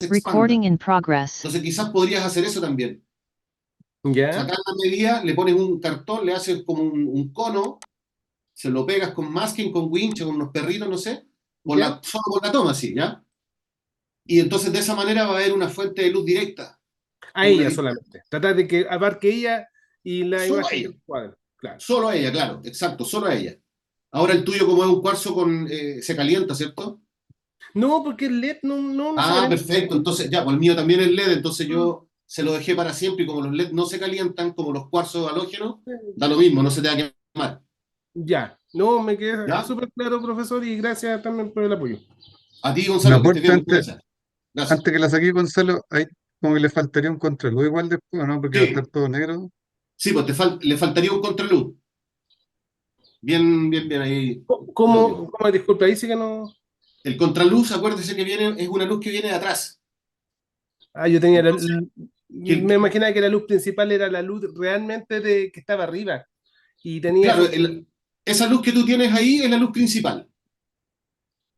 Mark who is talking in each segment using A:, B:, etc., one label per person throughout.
A: expanda.
B: Recording in progress.
A: Entonces quizás podrías hacer eso también.
C: ¿Ya?
A: Sacar la medida, le pones un cartón, le haces como un cono, se lo pegas con masking, con winch, con unos perritos, no sé,
C: ¿Ya?
A: solo por la toma, así, ¿ya? Y entonces de esa manera va a haber una fuente de luz directa,
C: A
A: con una
C: ella
A: linterna.
C: solamente. Tratar de que abarque ella y la
A: Solo a
C: imagen
A: ella,
C: del cuadro. Claro.
A: solo a ella, claro, exacto, solo a ella. Ahora el tuyo, como es un cuarzo se calienta, ¿cierto?
C: No, porque el LED no se
A: Ah,
C: calienta.
A: perfecto, entonces ya, pues el mío también es LED, entonces
C: Mm.
A: yo se lo dejé para siempre y como los LED no se calientan como los cuarzos halógenos, da lo mismo, no se te va a quemar.
C: Ya. No, me queda
A: ¿Ya?
C: súper claro, profesor, y gracias también por el apoyo.
A: A ti,
D: Un
A: Gonzalo, que estés
D: aporte
A: bien, muchas
D: antes,
A: gracias. Gracias.
D: antes que la saque Gonzalo, hay como que le faltaría un contraluz igual después, ¿no? Porque va a estar
A: Sí,
D: todo negro.
A: sí, pues le faltaría un contraluz. Bien, bien, bien ahí, Claudio.
C: ¿Cómo? Disculpa, ahí sí que no.
A: El contraluz, acuérdese que viene, es una luz que viene de atrás.
C: Ah, yo tenía
A: Entonces, que
C: me imaginaba que la luz principal era la luz realmente de que estaba arriba y tenía
A: claro,
C: esos.
A: esa luz que tú tienes ahí es la luz principal,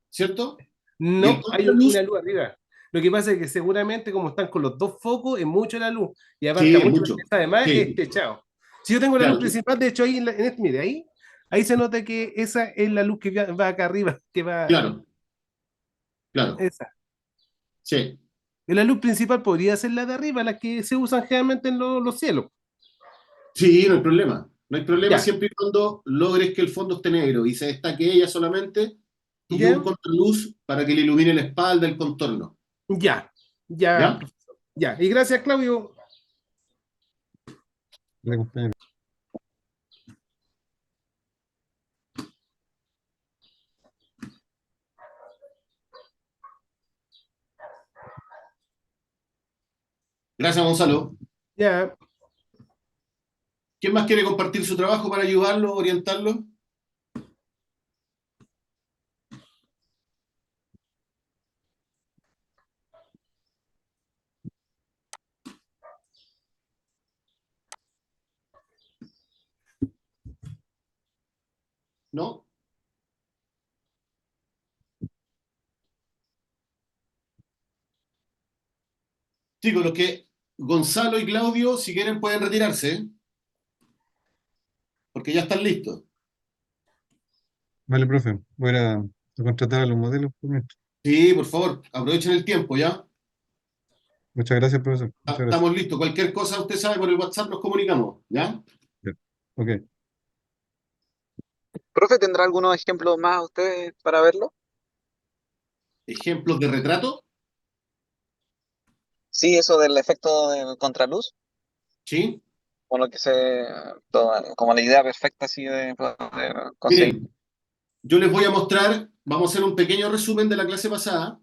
A: ¿cierto? Y el
C: No, hay una
A: contraluz,
C: luz arriba. Lo que pasa es que seguramente como están con los dos focos es mucho la luz y abarca
A: sí, es
C: mucho,
A: mucho.
C: además es
A: Sí,
C: techado. Si yo tengo la luz
A: claro,
C: principal, de hecho ahí mire, ahí se nota que esa es la luz que va acá arriba, que va
A: claro, claro.
C: esa.
A: Sí.
C: Y la luz principal podría ser la de arriba, la que se usan generalmente en los cielos.
A: Sí, no hay problema. No hay problema
C: Ya,
A: siempre y cuando logres que el fondo esté negro y se destaque ella solamente y un
C: ya,
A: contraluz para que le ilumine la espalda, el contorno.
C: ya, ya,
A: ¿Ya?
C: profesor. Ya, y gracias, Claudio.
D: La compañera.
A: Gracias, Gonzalo.
C: Ya.
A: ¿Quién más quiere compartir su trabajo para ayudarlo, orientarlo? ¿No? Chicos, los que Gonzalo y Claudio, si quieren, pueden retirarse, ¿eh? Porque ya están listos.
D: Vale, profe. Voy a ir a contratar a los modelos por mientras.
A: Sí, por favor, aprovechen el tiempo, ¿ya?
D: Muchas gracias, profesor. Muchas gracias.
A: Estamos listos. Cualquier cosa, usted sabe, por el WhatsApp nos comunicamos, ¿ya?
D: Ya. Ok.
E: Profe, ¿tendrá algunos ejemplos más ustedes para verlo?
A: Ejemplos de retrato,
E: Sí, eso del efecto de contraluz,
A: ¿sí?
E: como lo que como la idea perfecta así de poder conseguir.
A: Miren, yo les voy a mostrar, vamos a hacer un pequeño resumen de la clase pasada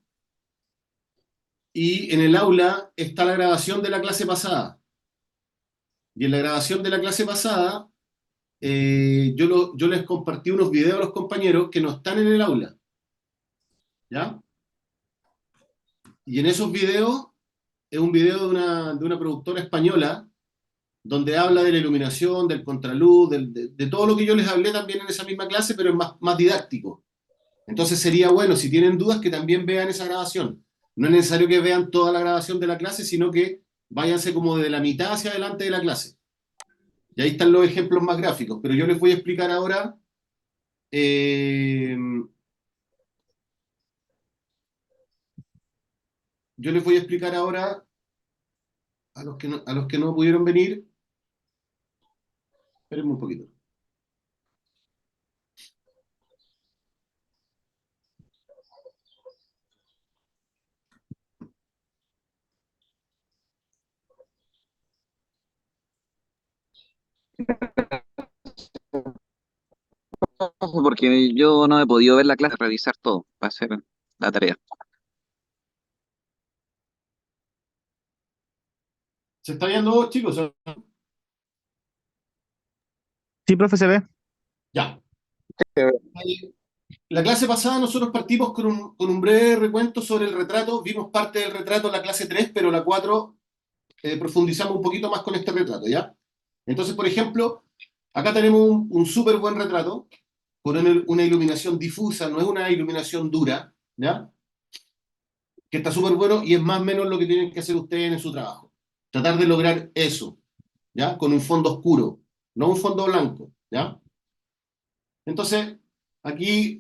A: y en el aula está la grabación de la clase pasada. Y en la grabación de la clase pasada, yo les compartí unos videos a los compañeros que no están en el aula, ¿ya? Y en esos videos, es un video de una productora española donde habla de la iluminación, del contraluz, de todo lo que yo les hablé también en esa misma clase, pero es más didáctico. Entonces sería bueno, si tienen dudas, que también vean esa grabación. No es necesario que vean toda la grabación de la clase, sino que váyanse como de la mitad hacia adelante de la clase. Y ahí están los ejemplos más gráficos, pero yo les voy a explicar ahora, eh, yo les voy a explicar ahora a los que no pudieron venir. Espérenme un poquito.
E: Porque yo no he podido ver la clase, revisar todo para hacer la tarea.
A: ¿Se está viendo, chicos?
F: Sí, profe, se ve.
A: Ya. La clase pasada nosotros partimos con un breve recuento sobre el retrato. Vimos parte del retrato en la clase 3, pero la 4 profundizamos un poquito más con este retrato, ¿ya? Entonces, por ejemplo, acá tenemos un súper buen retrato con una iluminación difusa, no es una iluminación dura, ¿ya? que está súper bueno y es más o menos lo que tienen que hacer ustedes en su trabajo. Tratar de lograr eso, ¿ya? Con un fondo oscuro, no un fondo blanco, ¿ya? Entonces, aquí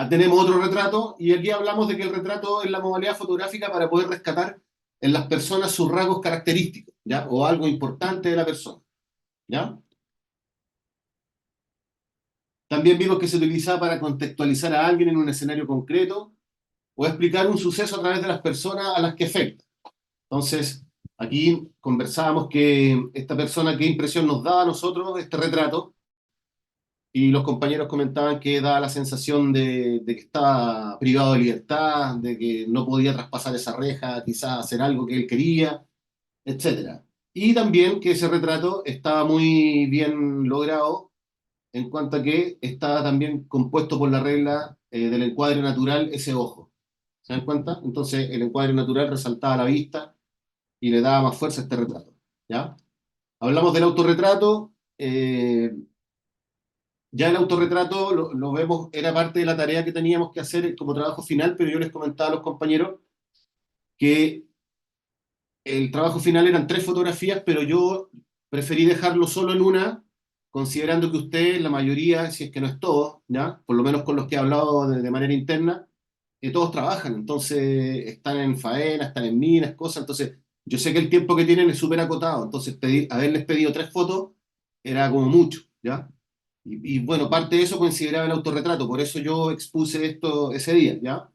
A: tenemos otro retrato y aquí hablamos de que el retrato es la modalidad fotográfica para poder rescatar en las personas sus rasgos característicos, ¿ya? O algo importante de la persona, ¿ya? También vimos que se utilizaba para contextualizar a alguien en un escenario concreto o explicar un suceso a través de las personas a las que afecta. Entonces, aquí conversábamos que esta persona, qué impresión nos da a nosotros este retrato, y los compañeros comentaban que daba la sensación de que estaba privado de libertad, de que no podía traspasar esa reja, quizás hacer algo que él quería, etcétera. Y también que ese retrato estaba muy bien logrado en cuanto a que estaba también compuesto por la regla del encuadre natural, ese ojo. ¿Se dan cuenta? Entonces el encuadre natural resaltaba la vista y le daba más fuerza a este retrato. ¿Ya? Hablamos del autorretrato. Ya el autorretrato lo vemos, era parte de la tarea que teníamos que hacer como trabajo final, pero yo les comentaba a los compañeros que el trabajo final eran 3 fotografías, pero yo preferí dejarlo solo en una, considerando que ustedes, la mayoría, si es que no es todo, ¿ya? Por lo menos con los que he hablado de manera interna, todos trabajan, entonces están en faena, están en minas, cosas, entonces yo sé que el tiempo que tienen es súper acotado, entonces haberles pedido 3 fotos era como mucho, ¿ya? Y bueno, parte de eso consideraba el autorretrato, por eso yo expuse esto ese día, ¿ya?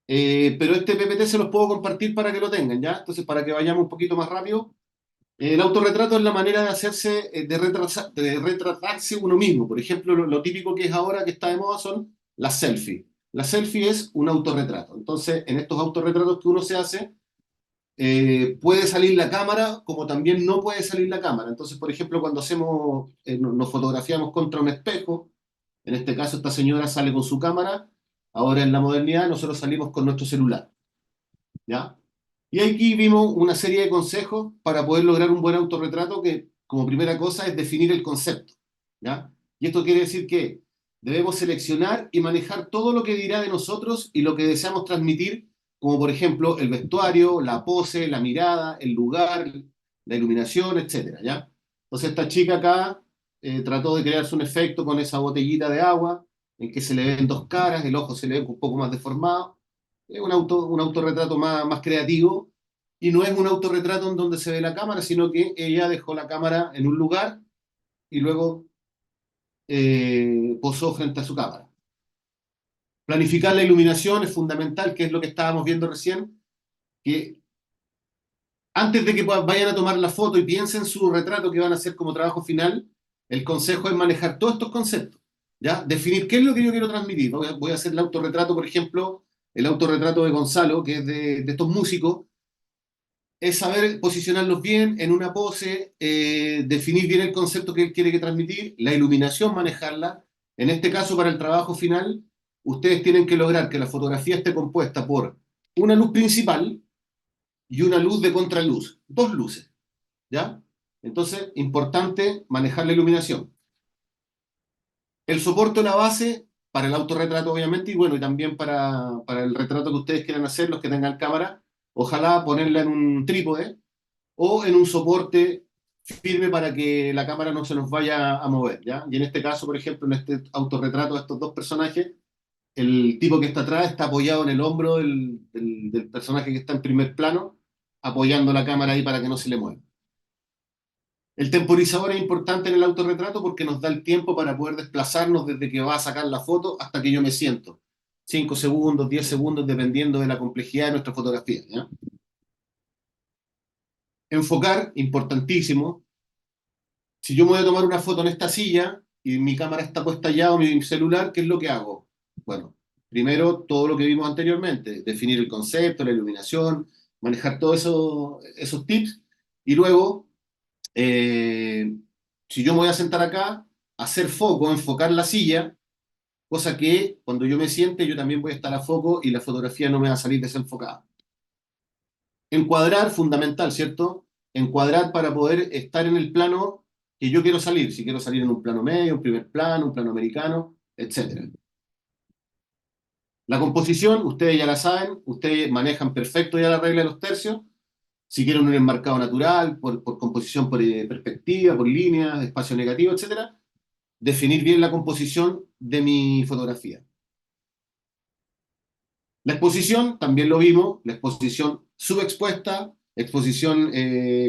A: Pero este PPT se los puedo compartir para que lo tengan, ¿ya? Entonces, para que vayamos un poquito más rápido, el autorretrato es la manera de hacerse, de retratarse uno mismo. Por ejemplo, lo típico que es ahora que está de moda son las selfies. La selfie es un autorretrato. Entonces, en estos autorretratos que uno se hace, puede salir la cámara como también no puede salir la cámara. Entonces, por ejemplo, cuando hacemos, nos fotografiamos contra un espejo, en este caso esta señora sale con su cámara, ahora en la modernidad nosotros salimos con nuestro celular, ¿ya? Y aquí vimos una serie de consejos para poder lograr un buen autorretrato que, como primera cosa, es definir el concepto, ¿ya? Y esto quiere decir que debemos seleccionar y manejar todo lo que dirá de nosotros y lo que deseamos transmitir, como por ejemplo el vestuario, la pose, la mirada, el lugar, la iluminación, etcétera, ¿ya? Entonces esta chica acá trató de crearse un efecto con esa botellita de agua en que se le ven 2 caras, el ojo se le ve un poco más deformado. Es un autorretrato más creativo y no es un autorretrato en donde se ve la cámara, sino que ella dejó la cámara en un lugar y luego posó frente a su cámara. Planificar la iluminación es fundamental, que es lo que estábamos viendo recién, que antes de que vayan a tomar la foto y piensen su retrato que van a hacer como trabajo final, el consejo es manejar todos estos conceptos, ¿ya? Definir qué es lo que yo quiero transmitir. Voy a hacer el autorretrato, por ejemplo, el autorretrato de Gonzalo, que es de estos músicos, es saber posicionarlos bien en una pose, definir bien el concepto que él quiere que transmitir, la iluminación manejarla. En este caso, para el trabajo final, ustedes tienen que lograr que la fotografía esté compuesta por una luz principal y una luz de contraluz, 2 luces, ¿ya? Entonces, importante manejar la iluminación. El soporte o la base para el autorretrato, obviamente, y bueno, y también para el retrato que ustedes quieran hacer, los que tengan cámara, ojalá ponerla en un trípode o en un soporte firme para que la cámara no se nos vaya a mover, ¿ya? Y en este caso, por ejemplo, en este autorretrato de estos 2 personajes, el tipo que está atrás está apoyado en el hombro del personaje que está en primer plano, apoyando la cámara ahí para que no se le mueva. El temporizador es importante en el autorretrato porque nos da el tiempo para poder desplazarnos desde que va a sacar la foto hasta que yo me siento. 5 segundos, 10 segundos, dependiendo de la complejidad de nuestra fotografía, ¿ya? Enfocar, importantísimo. Si yo me voy a tomar una foto en esta silla y mi cámara está puesta allá o mi celular, ¿qué es lo que hago? Bueno, primero todo lo que vimos anteriormente, definir el concepto, la iluminación, manejar todos esos tips y luego, eh, si yo me voy a sentar acá, hacer foco, enfocar la silla, cosa que cuando yo me siente yo también voy a estar a foco y la fotografía no me va a salir desenfocada. Encuadrar, fundamental, ¿cierto? Encuadrar para poder estar en el plano que yo quiero salir. Si quiero salir en un plano medio, un primer plano, un plano americano, etc. La composición, ustedes ya la saben, ustedes manejan perfecto ya la regla de los tercios. Si quieren un enmarcado natural, por composición, por perspectiva, por líneas, espacio negativo, etcétera, definir bien la composición de mi fotografía. La exposición, también lo vimos, la exposición subexpuesta, exposición,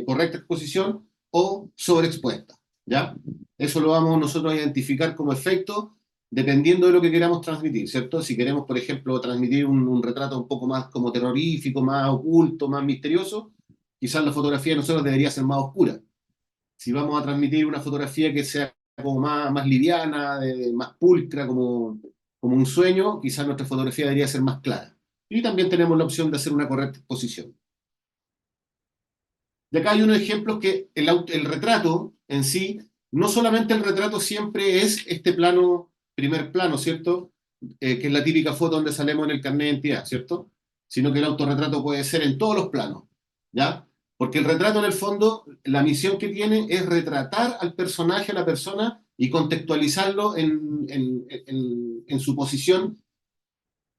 A: correcta exposición o sobreexpuesta, ¿ya? Eso lo vamos nosotros a identificar como efecto dependiendo de lo que queramos transmitir, ¿cierto? Si queremos, por ejemplo, transmitir un retrato un poco más como terrorífico, más oculto, más misterioso, quizás la fotografía de nosotros debería ser más oscura. Si vamos a transmitir una fotografía que sea como más liviana, más pulcra, como un sueño, quizás nuestra fotografía debería ser más clara. Y también tenemos la opción de hacer una correcta exposición. De acá hay unos ejemplos que el retrato en sí, no solamente el retrato siempre es este plano, primer plano, ¿cierto? Que es la típica foto donde salimos en el carnet de identidad, ¿cierto? Sino que el autorretrato puede ser en todos los planos, ¿ya? Porque el retrato en el fondo, la misión que tiene es retratar al personaje, a la persona, y contextualizarlo en su posición,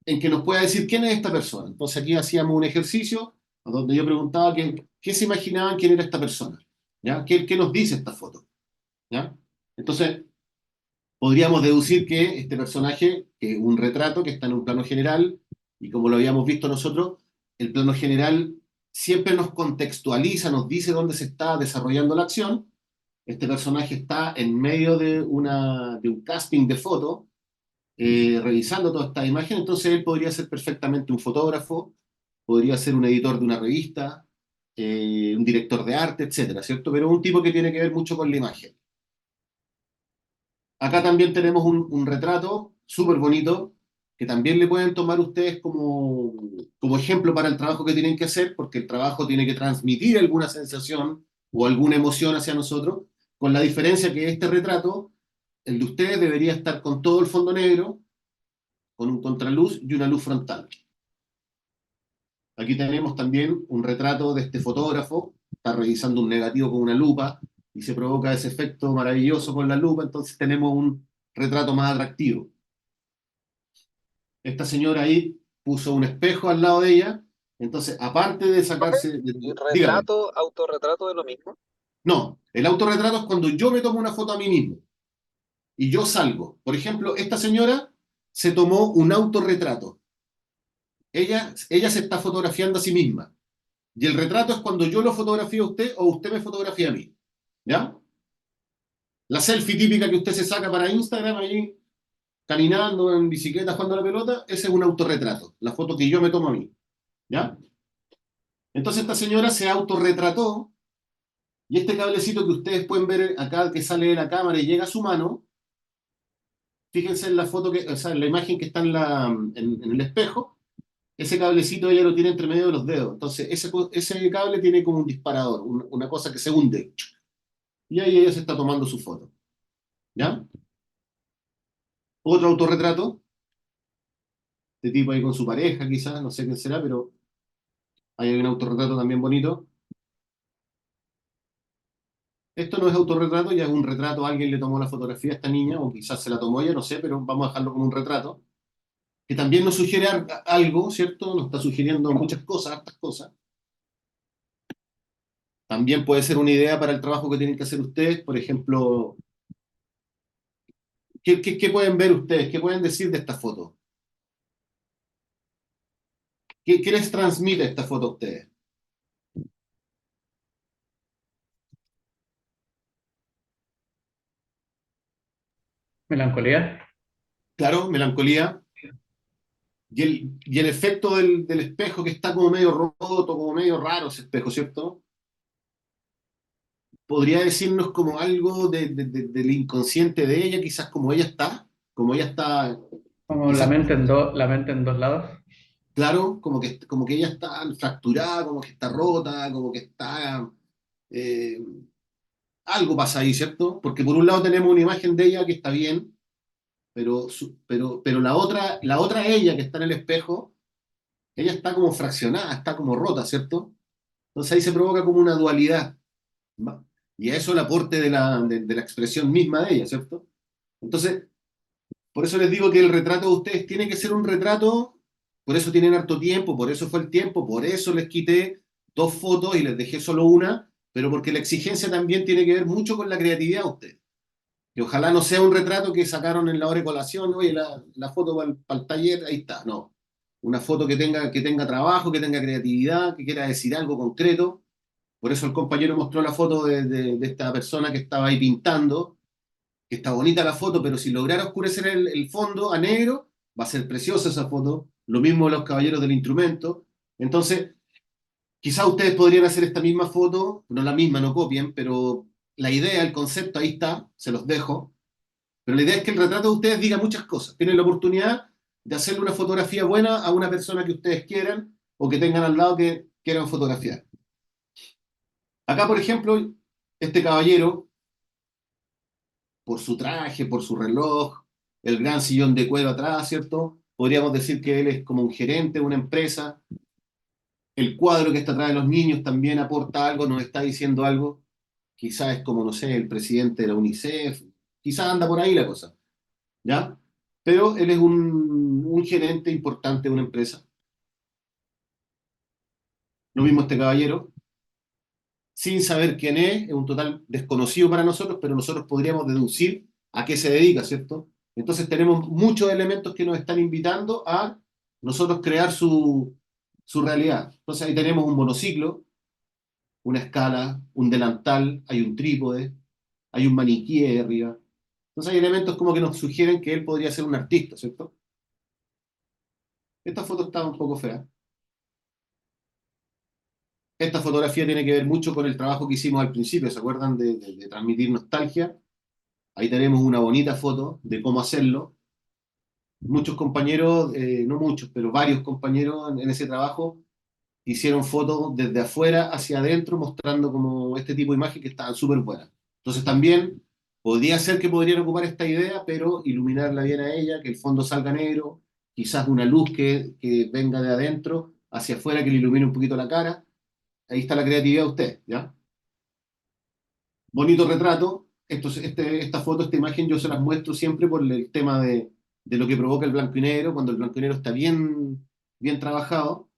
A: en que nos pueda decir quién es esta persona. Entonces aquí hacíamos un ejercicio donde yo preguntaba qué se imaginaban quién era esta persona, ¿ya? ¿Qué nos dice esta foto? ¿Ya? Entonces, podríamos deducir que este personaje, que es un retrato que está en un plano general, y como lo habíamos visto nosotros, el plano general siempre nos contextualiza, nos dice dónde se está desarrollando la acción. Este personaje está en medio de un casting de fotos, revisando toda esta imagen, entonces él podría ser perfectamente un fotógrafo, podría ser un editor de una revista, un director de arte, etcétera, ¿cierto? Pero un tipo que tiene que ver mucho con la imagen. Acá también tenemos un retrato súper bonito que también le pueden tomar ustedes como ejemplo para el trabajo que tienen que hacer, porque el trabajo tiene que transmitir alguna sensación o alguna emoción hacia nosotros, con la diferencia que este retrato, el de ustedes, debería estar con todo el fondo negro, con un contraluz y una luz frontal. Aquí tenemos también un retrato de este fotógrafo, está revisando un negativo con una lupa y se provoca ese efecto maravilloso con la lupa, entonces tenemos un retrato más atractivo. Esta señora ahí puso un espejo al lado de ella, entonces aparte de sacarse,
E: ¿Y
A: dígame,
E: retrato, autorretrato de lo mismo?
A: no, el autorretrato es cuando yo me tomo una foto a mí mismo y yo salgo. Por ejemplo, esta señora se tomó un autorretrato. Ella se está fotografiando a sí misma. Y el retrato es cuando yo lo fotografío a usted o usted me fotografía a mí. ¿Ya? La selfie típica que usted se saca para Instagram ahí, caminando en bicicleta, jugando a la pelota, ese es un autorretrato. La foto que yo me tomo a mí. ¿Ya? Entonces esta señora se autorretrató y este cablecito que ustedes pueden ver acá que sale de la cámara y llega a su mano, fíjense en la foto o sea, en la imagen que está en el espejo, ese cablecito ella lo tiene entre medio de los dedos. Entonces ese cable tiene como un disparador, una cosa que se hunde. Y ahí ella se está tomando su foto. ¿Ya? Otro autorretrato, de tipo ahí con su pareja, quizás, no sé quién será, pero ahí hay un autorretrato también bonito. Esto no es autorretrato, ya es un retrato, alguien le tomó la fotografía a esta niña, o quizás se la tomó ella, no sé, pero vamos a dejarlo como un retrato, que también nos sugiere algo, ¿cierto? Nos está sugiriendo muchas cosas, hartas cosas. También puede ser una idea para el trabajo que tienen que hacer ustedes, por ejemplo, ¿qué pueden ver ustedes? ¿Qué pueden decir de esta foto? ¿Qué les transmite esta foto a ustedes?
B: Melancolía.
A: Claro, melancolía. Y el efecto del espejo que está como medio roto, como medio raro ese espejo, ¿cierto? Podría decirnos como algo del inconsciente de ella, quizás como ella está,
B: Como
A: quizás,
B: la mente en dos lados.
A: claro, como que ella está fracturada, como que está rota, como que está... eh, algo pasa ahí, ¿cierto? Porque por un lado tenemos una imagen de ella que está bien, pero la otra ella que está en el espejo, ella está como fraccionada, está como rota, ¿cierto? Entonces ahí se provoca como una dualidad. ¿Va? Y a eso el aporte de la expresión misma de ella, ¿cierto? Entonces, Por eso les digo que el retrato de ustedes tiene que ser un retrato, por eso tienen harto tiempo, por eso fue el tiempo, por eso les quité 2 fotos y les dejé solo una, pero porque la exigencia también tiene que ver mucho con la creatividad de ustedes. Que ojalá no sea un retrato que sacaron en la hora de colación, oye, la foto para el taller, ahí está, no. Una foto que tenga trabajo, que tenga creatividad, que quiera decir algo concreto. Por eso el compañero mostró la foto de esta persona que estaba ahí pintando, que está bonita la foto, pero si lograra oscurecer el fondo a negro, va a ser preciosa esa foto. Lo mismo los caballeros del instrumento. Entonces, quizás ustedes podrían hacer esta misma foto, no la misma, no copien, pero la idea, el concepto ahí está, se los dejo. Pero la idea es que el retrato de ustedes diga muchas cosas. Tienen la oportunidad de hacerle una fotografía buena a una persona que ustedes quieran o que tengan al lado que quieran fotografiar. Acá, por ejemplo, este caballero, por su traje, por su reloj, el gran sillón de cuero atrás, ¿cierto? Podríamos decir que él es como un gerente de una empresa. El cuadro que está atrás de los niños también aporta algo, nos está diciendo algo. Quizás es como, no sé, el presidente de la UNICEF. Quizás anda por ahí la cosa, ¿ya? Pero él es un gerente importante de una empresa. Lo mismo este caballero, sin saber quién es un total desconocido para nosotros, pero nosotros podríamos deducir a qué se dedica, ¿cierto? Entonces tenemos muchos elementos que nos están invitando a nosotros crear su realidad. Entonces ahí tenemos un monociclo, una escala, un delantal, hay un trípode, hay un maniquí ahí arriba. Entonces hay elementos como que nos sugieren que él podría ser un artista, ¿cierto? Esta foto está un poco fea. Esta fotografía tiene que ver mucho con el trabajo que hicimos al principio, ¿se acuerdan de transmitir nostalgia? Ahí tenemos una bonita foto de cómo hacerlo. Muchos compañeros, no muchos, pero varios compañeros en ese trabajo hicieron fotos desde afuera hacia adentro mostrando como este tipo de imagen que estaban súper buenas. Entonces también podría ser que podrían ocupar esta idea, pero iluminarla bien a ella, que el fondo salga negro, quizás una luz que venga de adentro hacia afuera que le ilumine un poquito la cara. Ahí está la creatividad de usted, ¿ya? Bonito retrato. Esta foto, esta imagen, yo se las muestro siempre por el tema de lo que provoca el blanco y negro. Cuando el blanco y negro está bien trabajado,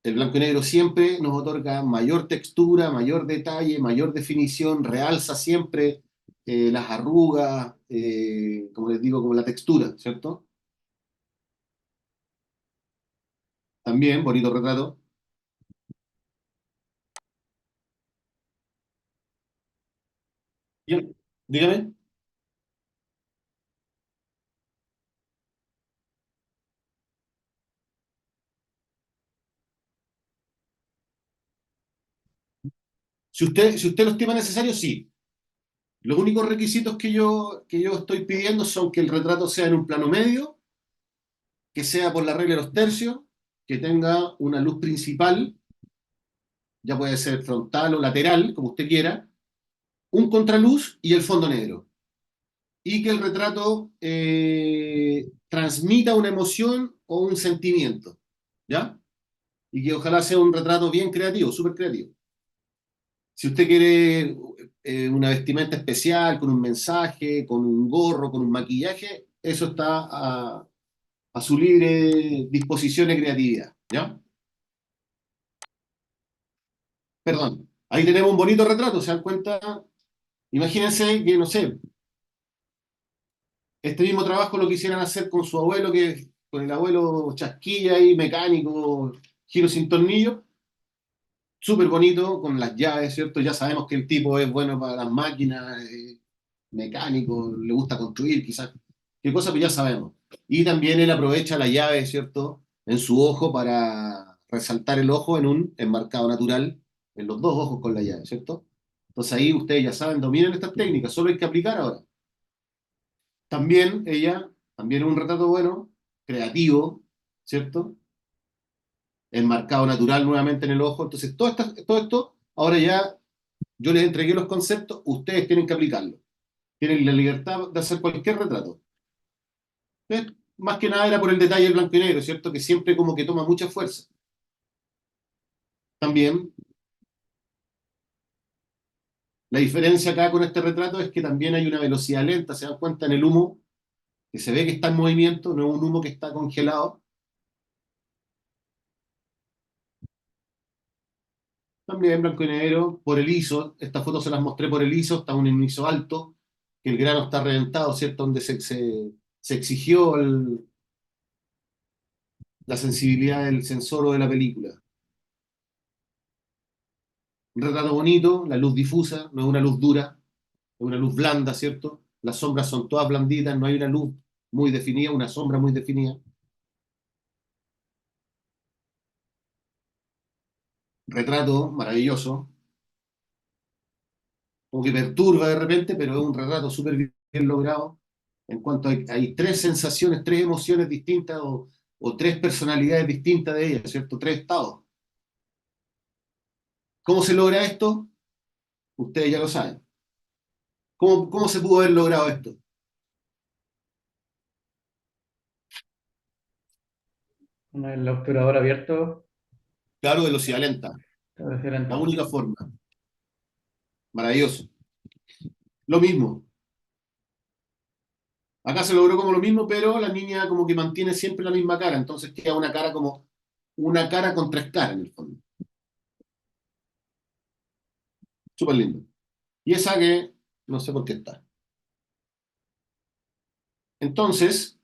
A: el blanco y negro siempre nos otorga mayor textura, mayor detalle, mayor definición, realza siempre las arrugas, como les digo, como la textura, ¿cierto? También, bonito retrato. Bien, dígame. Si usted lo estima necesario, sí. Los únicos requisitos que yo estoy pidiendo son que el retrato sea en un plano medio, que sea por la regla de los tercios, que tenga una luz principal, ya puede ser frontal o lateral, como usted quiera, un contraluz y el fondo negro. Y que el retrato transmita una emoción o un sentimiento, ¿ya? Y que ojalá sea un retrato bien creativo, súper creativo. Si usted quiere una vestimenta especial, con un mensaje, con un gorro, con un maquillaje, eso está a su libre disposición y creatividad, ¿ya? Perdón, ahí tenemos un bonito retrato, ¿se dan cuenta? Imagínense que, no sé, este mismo trabajo lo quisieran hacer con su abuelo, que con el abuelo chasquilla y mecánico, giro sin tornillo, súper bonito, con las llaves, ¿cierto? Ya sabemos que el tipo es bueno para las máquinas, mecánico, le gusta construir, quizás, qué cosa que ya sabemos. Y también él aprovecha la llave, ¿cierto? En su ojo para resaltar el ojo en un enmarcado natural, en los dos ojos con la llave, ¿cierto? Entonces ahí ustedes ya saben, dominan estas técnicas, solo hay que aplicar ahora. También ella, también un retrato bueno, creativo, ¿cierto? Enmarcado natural nuevamente en el ojo. Entonces todo esto, ahora ya yo les entregué los conceptos, ustedes tienen que aplicarlo. Tienen la libertad de hacer cualquier retrato. Más que nada era por el detalle del blanco y negro, ¿cierto? Que siempre como que toma mucha fuerza. También, la diferencia acá con este retrato es que también hay una velocidad lenta, se dan cuenta en el humo, que se ve que está en movimiento, no es un humo que está congelado. También en blanco y negro, por el ISO. Estas fotos se las mostré por el ISO, está en un ISO alto, que el grano está reventado, ¿cierto? Donde se exigió la sensibilidad del sensor o de la película. Un retrato bonito, la luz difusa, no es una luz dura, es una luz blanda, ¿cierto? Las sombras son todas blanditas, no hay una luz muy definida, una sombra muy definida. Retrato maravilloso, como que perturba de repente, pero es un retrato súper bien logrado. En cuanto hay tres sensaciones, tres emociones distintas o tres personalidades distintas de ellas, ¿cierto? Tres estados. ¿Cómo se logra esto? Ustedes ya lo saben. ¿Cómo se pudo haber logrado esto?
B: Con el obturador abierto,
A: Claro, velocidad lenta.
B: velocidad
A: La
B: lenta.
A: única forma. Maravilloso. Lo mismo. Acá se logró como lo mismo, pero la niña como que mantiene siempre la misma cara, entonces queda una cara como una cara con tres caras en el fondo. Súper lindo. Y esa que no sé por qué está. Entonces,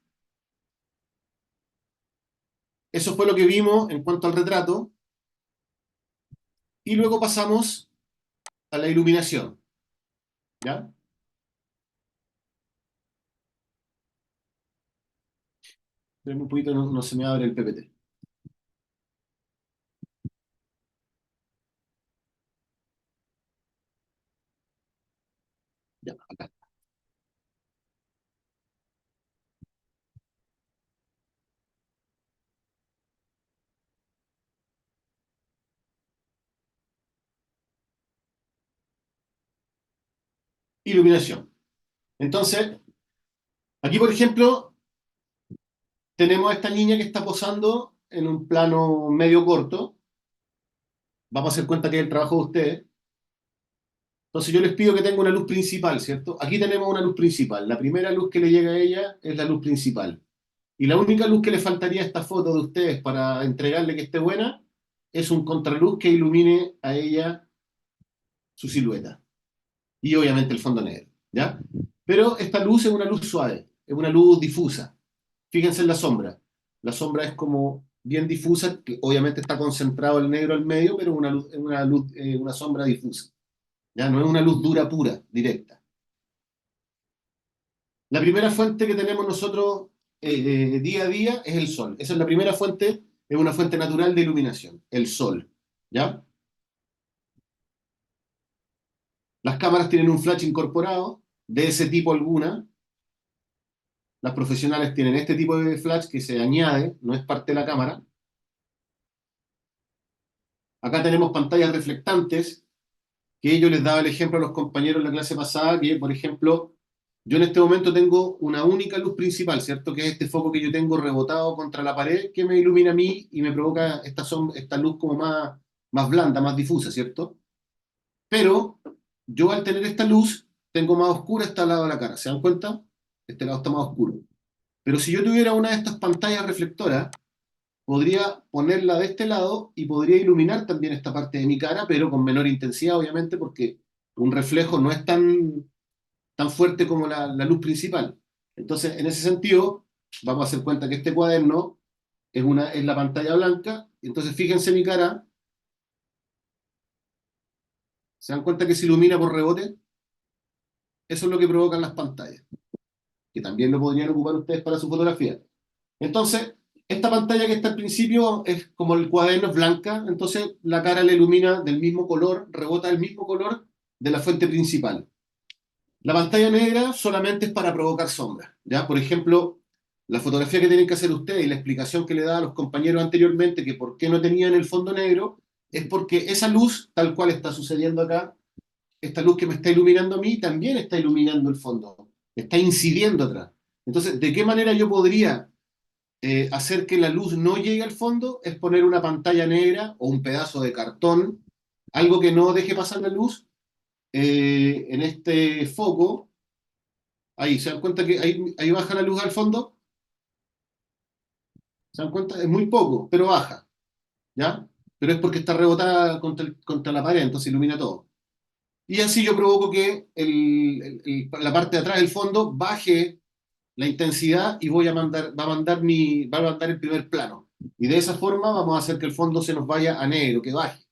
A: eso fue lo que vimos en cuanto al retrato. Y luego pasamos a la iluminación. ¿Ya? Espérenme un poquito, no se me abre el PPT. Ya, acá. Iluminación. Entonces, aquí por ejemplo, tenemos a esta niña que está posando en un plano medio corto. Vamos a hacer cuenta que es el trabajo de ustedes. Entonces yo les pido que tenga una luz principal, ¿cierto? Aquí tenemos una luz principal. La primera luz que le llega a ella es la luz principal. Y la única luz que le faltaría a esta foto de ustedes para entregarle que esté buena es un contraluz que ilumine a ella su silueta. Y obviamente el fondo negro, ¿ya? Pero esta luz es una luz suave, es una luz difusa. Fíjense en la sombra. La sombra es como bien difusa, que obviamente está concentrado el negro al medio, pero una sombra difusa. ¿Ya? No es una luz dura pura, directa. La primera fuente que tenemos nosotros día a día es el sol. Esa es la primera fuente, es una fuente natural de iluminación, el sol. ¿Ya? Las cámaras tienen un flash incorporado, de ese tipo alguna. Las profesionales tienen este tipo de flash que se añade, no es parte de la cámara. Acá tenemos pantallas reflectantes, que yo les daba el ejemplo a los compañeros en la clase pasada, que por ejemplo, yo en este momento tengo una única luz principal, ¿cierto? Que es este foco que yo tengo rebotado contra la pared, que me ilumina a mí y me provoca esta luz como más blanda, más difusa, ¿cierto? Pero yo al tener esta luz, tengo más oscura este lado de la cara, ¿se dan cuenta? Este lado está más oscuro. Pero si yo tuviera una de estas pantallas reflectoras, podría ponerla de este lado y podría iluminar también esta parte de mi cara, pero con menor intensidad, obviamente, porque un reflejo no es tan fuerte como la luz principal. Entonces, en ese sentido, vamos a hacer cuenta que este cuaderno es la pantalla blanca. Entonces, fíjense mi cara. ¿Se dan cuenta que se ilumina por rebote? Eso es lo que provocan las pantallas, que también lo podrían ocupar ustedes para su fotografía. Entonces, esta pantalla que está al principio es como el cuaderno es blanca, entonces la cara le ilumina del mismo color, rebota del mismo color de la fuente principal. La pantalla negra solamente es para provocar sombras, ¿ya? Por ejemplo, la fotografía que tienen que hacer ustedes y la explicación que le daba a los compañeros anteriormente que por qué no tenían el fondo negro, es porque esa luz, tal cual está sucediendo acá, esta luz que me está iluminando a mí, también está iluminando el fondo, está incidiendo atrás. Entonces, ¿de qué manera yo podría hacer que la luz no llegue al fondo? Es poner una pantalla negra o un pedazo de cartón, algo que no deje pasar la luz en este foco, Ahí, ¿se dan cuenta que ahí baja la luz al fondo? ¿Se dan cuenta? Es muy poco, pero baja, ¿ya? Pero es porque está rebotada contra la pared, entonces ilumina todo. Y así yo provoco que la parte de atrás del fondo baje la intensidad y va a mandar el primer plano. Y de esa forma vamos a hacer que el fondo se nos vaya a negro, que baje.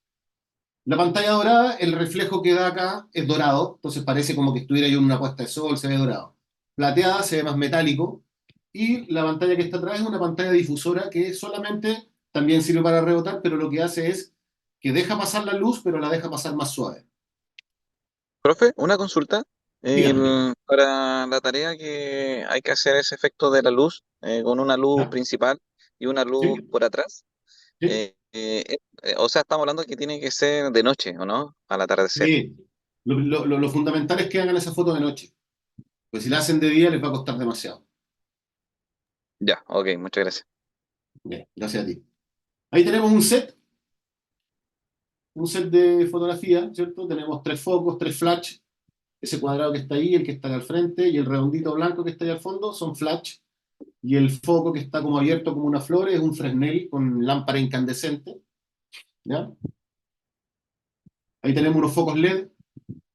A: La pantalla dorada, el reflejo que da acá es dorado, entonces parece como que estuviera yo en una puesta de sol, se ve dorado. Plateada se ve más metálico, y la pantalla que está atrás es una pantalla difusora que solamente también sirve para rebotar, pero lo que hace es que deja pasar la luz, pero la deja pasar más suave.
E: Profe, una consulta.
A: Dígame.
E: Para la tarea que hay que hacer ese efecto de la luz, con una luz
A: ¿Ya?
E: principal y una luz
A: ¿Sí?
E: por atrás.
A: ¿Sí?
E: O sea, estamos hablando que tiene que ser de noche, ¿o no? Al atardecer.
A: Sí. Lo fundamental es que hagan esa foto de noche, pues si la hacen de día les va a costar demasiado.
E: Ya, ok, muchas gracias.
A: Bien, gracias a ti. Ahí tenemos un set de fotografía, ¿cierto? Tenemos tres focos, tres flash. Ese cuadrado que está ahí, el que está al frente, y el redondito blanco que está ahí al fondo son flash. Y el foco que está como abierto como una flor es un Fresnel con lámpara incandescente, ¿ya? Ahí tenemos unos focos LED,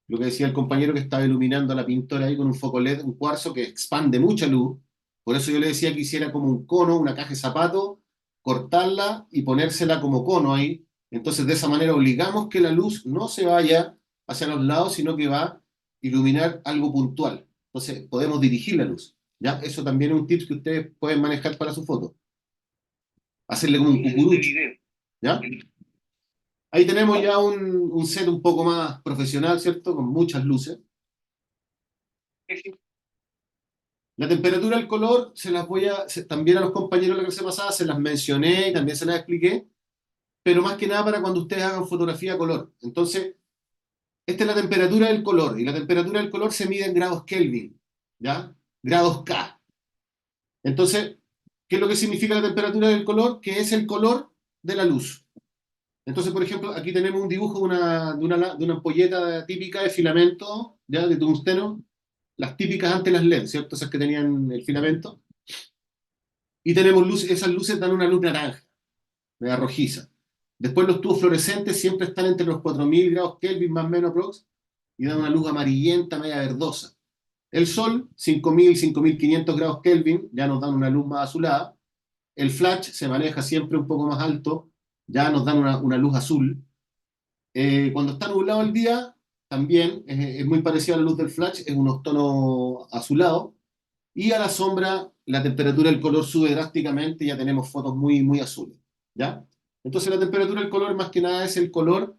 A: lo que decía el compañero que estaba iluminando a la pintora ahí con un foco LED, un cuarzo que expande mucha luz. Por eso yo le decía que hiciera como un cono, una caja de zapatos, cortarla y ponérsela como cono ahí. Entonces de esa manera obligamos que la luz no se vaya hacia los lados, sino que va a iluminar algo puntual. Entonces podemos dirigir la luz. ¿Ya? Eso también es un tip que ustedes pueden manejar para su foto. Hacerle como un cucurucho. ¿Ya? Ahí tenemos ya un set un poco más profesional, ¿cierto? Con muchas luces. La temperatura, el color, también a los compañeros de la clase pasada se las mencioné y también se las expliqué, pero más que nada para cuando ustedes hagan fotografía a color. Entonces, esta es la temperatura del color, y la temperatura del color se mide en grados Kelvin, ¿ya? Grados K. Entonces, ¿qué es lo que significa la temperatura del color? Que es el color de la luz. Entonces, por ejemplo, aquí tenemos un dibujo de una ampolleta típica de filamento, ¿ya? De tungsteno, las típicas antes las LED, ¿cierto? Esas que tenían el filamento. Y tenemos esas luces dan una luz naranja, media rojiza. Después los tubos fluorescentes siempre están entre los 4000 grados Kelvin, más o menos, prox, y dan una luz amarillenta, media verdosa. El Sol, 5000, 5500 grados Kelvin, ya nos dan una luz más azulada. El flash se maneja siempre un poco más alto, ya nos dan una luz azul. Cuando está nublado el día, también es muy parecido a la luz del flash, es unos tonos azulados. Y a la sombra, la temperatura del color sube drásticamente y ya tenemos fotos muy, muy azules, ¿ya? Entonces la temperatura del color más que nada es el color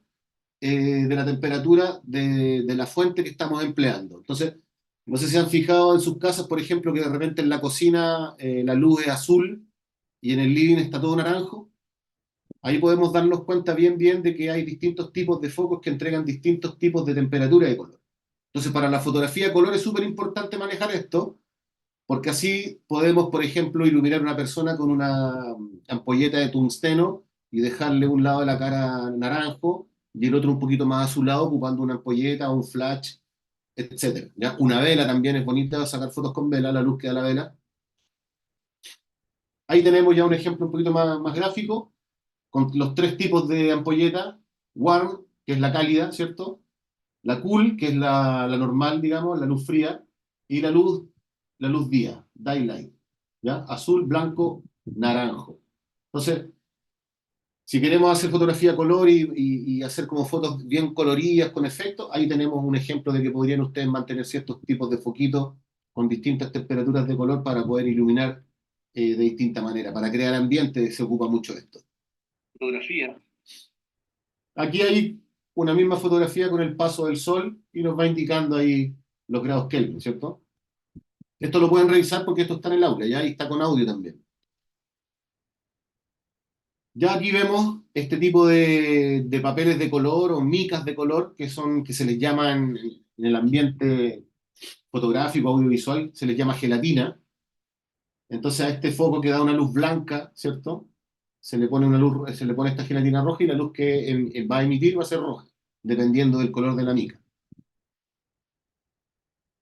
A: de la temperatura de la fuente que estamos empleando. Entonces, no sé si han fijado en sus casas, por ejemplo, que de repente en la cocina la luz es azul y en el living está todo naranjo. Ahí podemos darnos cuenta bien, bien de que hay distintos tipos de focos que entregan distintos tipos de temperatura de color. Entonces, para la fotografía de color es súper importante manejar esto, porque así podemos, por ejemplo, iluminar a una persona con una ampolleta de tungsteno y dejarle un lado de la cara naranjo y el otro un poquito más azulado, ocupando una ampolleta o un flash, etcétera. ¿Ya? Una vela también es bonita, sacar fotos con vela, la luz que da la vela. Ahí tenemos ya un ejemplo un poquito más gráfico, con los tres tipos de ampolleta: warm, que es la cálida, ¿cierto? La cool, que es la normal, digamos, la luz fría, y la luz día, daylight, ¿ya? Azul, blanco, naranjo. Entonces, si queremos hacer fotografía a color y hacer como fotos bien coloridas, con efectos, ahí tenemos un ejemplo de que podrían ustedes mantener ciertos tipos de foquitos con distintas temperaturas de color para poder iluminar de distinta manera. Para crear ambiente se ocupa mucho esto. Fotografía. Aquí hay una misma fotografía con el paso del sol y nos va indicando ahí los grados Kelvin, ¿cierto? Esto lo pueden revisar porque esto está en el aula, ¿ya? Y está con audio también. Ya aquí vemos este tipo de papeles de color o micas de color que se les llaman en el ambiente fotográfico, audiovisual, se les llama gelatina. Entonces a este foco que da una luz blanca, ¿cierto? Se le pone esta gelatina roja y la luz que va a emitir va a ser roja, dependiendo del color de la mica.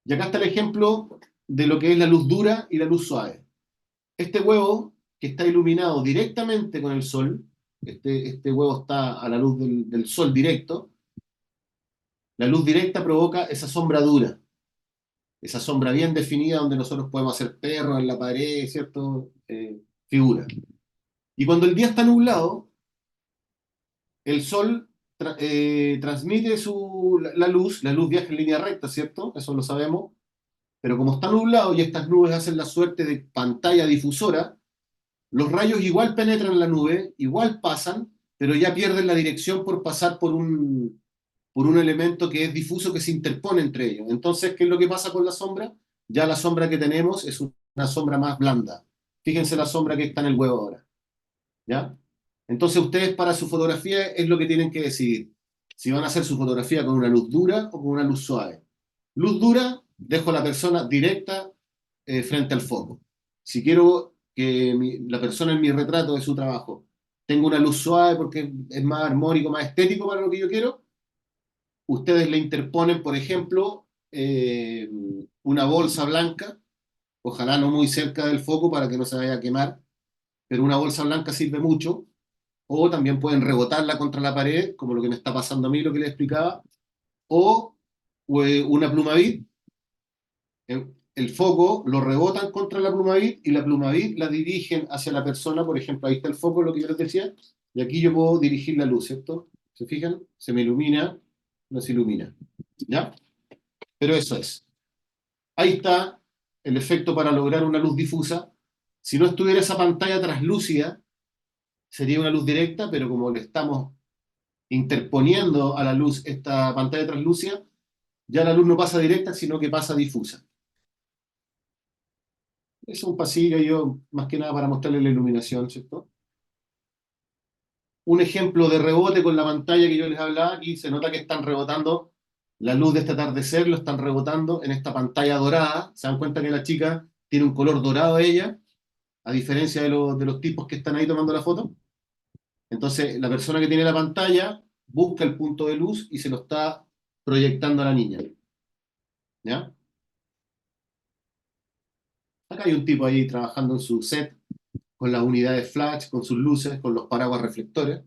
A: Y acá está el ejemplo de lo que es la luz dura y la luz suave. Este huevo, que está iluminado directamente con el sol, este huevo está a la luz del sol directo, la luz directa provoca esa sombra dura, esa sombra bien definida donde nosotros podemos hacer perros en la pared, ¿cierto? Figuras. Y cuando el día está nublado, el sol transmite la luz viaja en línea recta, ¿cierto? Eso lo sabemos. Pero como está nublado y estas nubes hacen la suerte de pantalla difusora, los rayos igual penetran la nube, igual pasan, pero ya pierden la dirección por pasar por un elemento que es difuso que se interpone entre ellos. Entonces, ¿qué es lo que pasa con la sombra? Ya la sombra que tenemos es una sombra más blanda. Fíjense la sombra que está en el huevo ahora. ¿Ya? Entonces ustedes para su fotografía es lo que tienen que decidir. Si van a hacer su fotografía con una luz dura o con una luz suave. Luz dura, dejo a la persona directa frente al foco. Si quiero que la persona en mi retrato de su trabajo tenga una luz suave porque es más armónico, más estético para lo que yo quiero, ustedes le interponen, por ejemplo, una bolsa blanca, ojalá no muy cerca del foco para que no se vaya a quemar, pero una bolsa blanca sirve mucho, o también pueden rebotarla contra la pared, como lo que me está pasando a mí, lo que les explicaba, o una plumavit. El foco lo rebotan contra la plumavit y la plumavit la dirigen hacia la persona, por ejemplo, ahí está el foco, lo que yo les decía, y aquí yo puedo dirigir la luz, ¿cierto? ¿Se fijan? Se me ilumina, no se ilumina, ¿ya? Pero eso es. Ahí está el efecto para lograr una luz difusa. Si no estuviera esa pantalla translúcida, sería una luz directa, pero como le estamos interponiendo a la luz esta pantalla translúcida, ya la luz no pasa directa, sino que pasa difusa. Es un pasillo yo, más que nada para mostrarles la iluminación, ¿cierto? Un ejemplo de rebote con la pantalla que yo les hablaba, aquí se nota que están rebotando la luz de este atardecer, lo están rebotando en esta pantalla dorada. Se dan cuenta que la chica tiene un color dorado ella, a diferencia de los tipos que están ahí tomando la foto. Entonces, la persona que tiene la pantalla busca el punto de luz y se lo está proyectando a la niña. ¿Ya? Acá hay un tipo ahí trabajando en su set con las unidades flash, con sus luces, con los paraguas reflectores.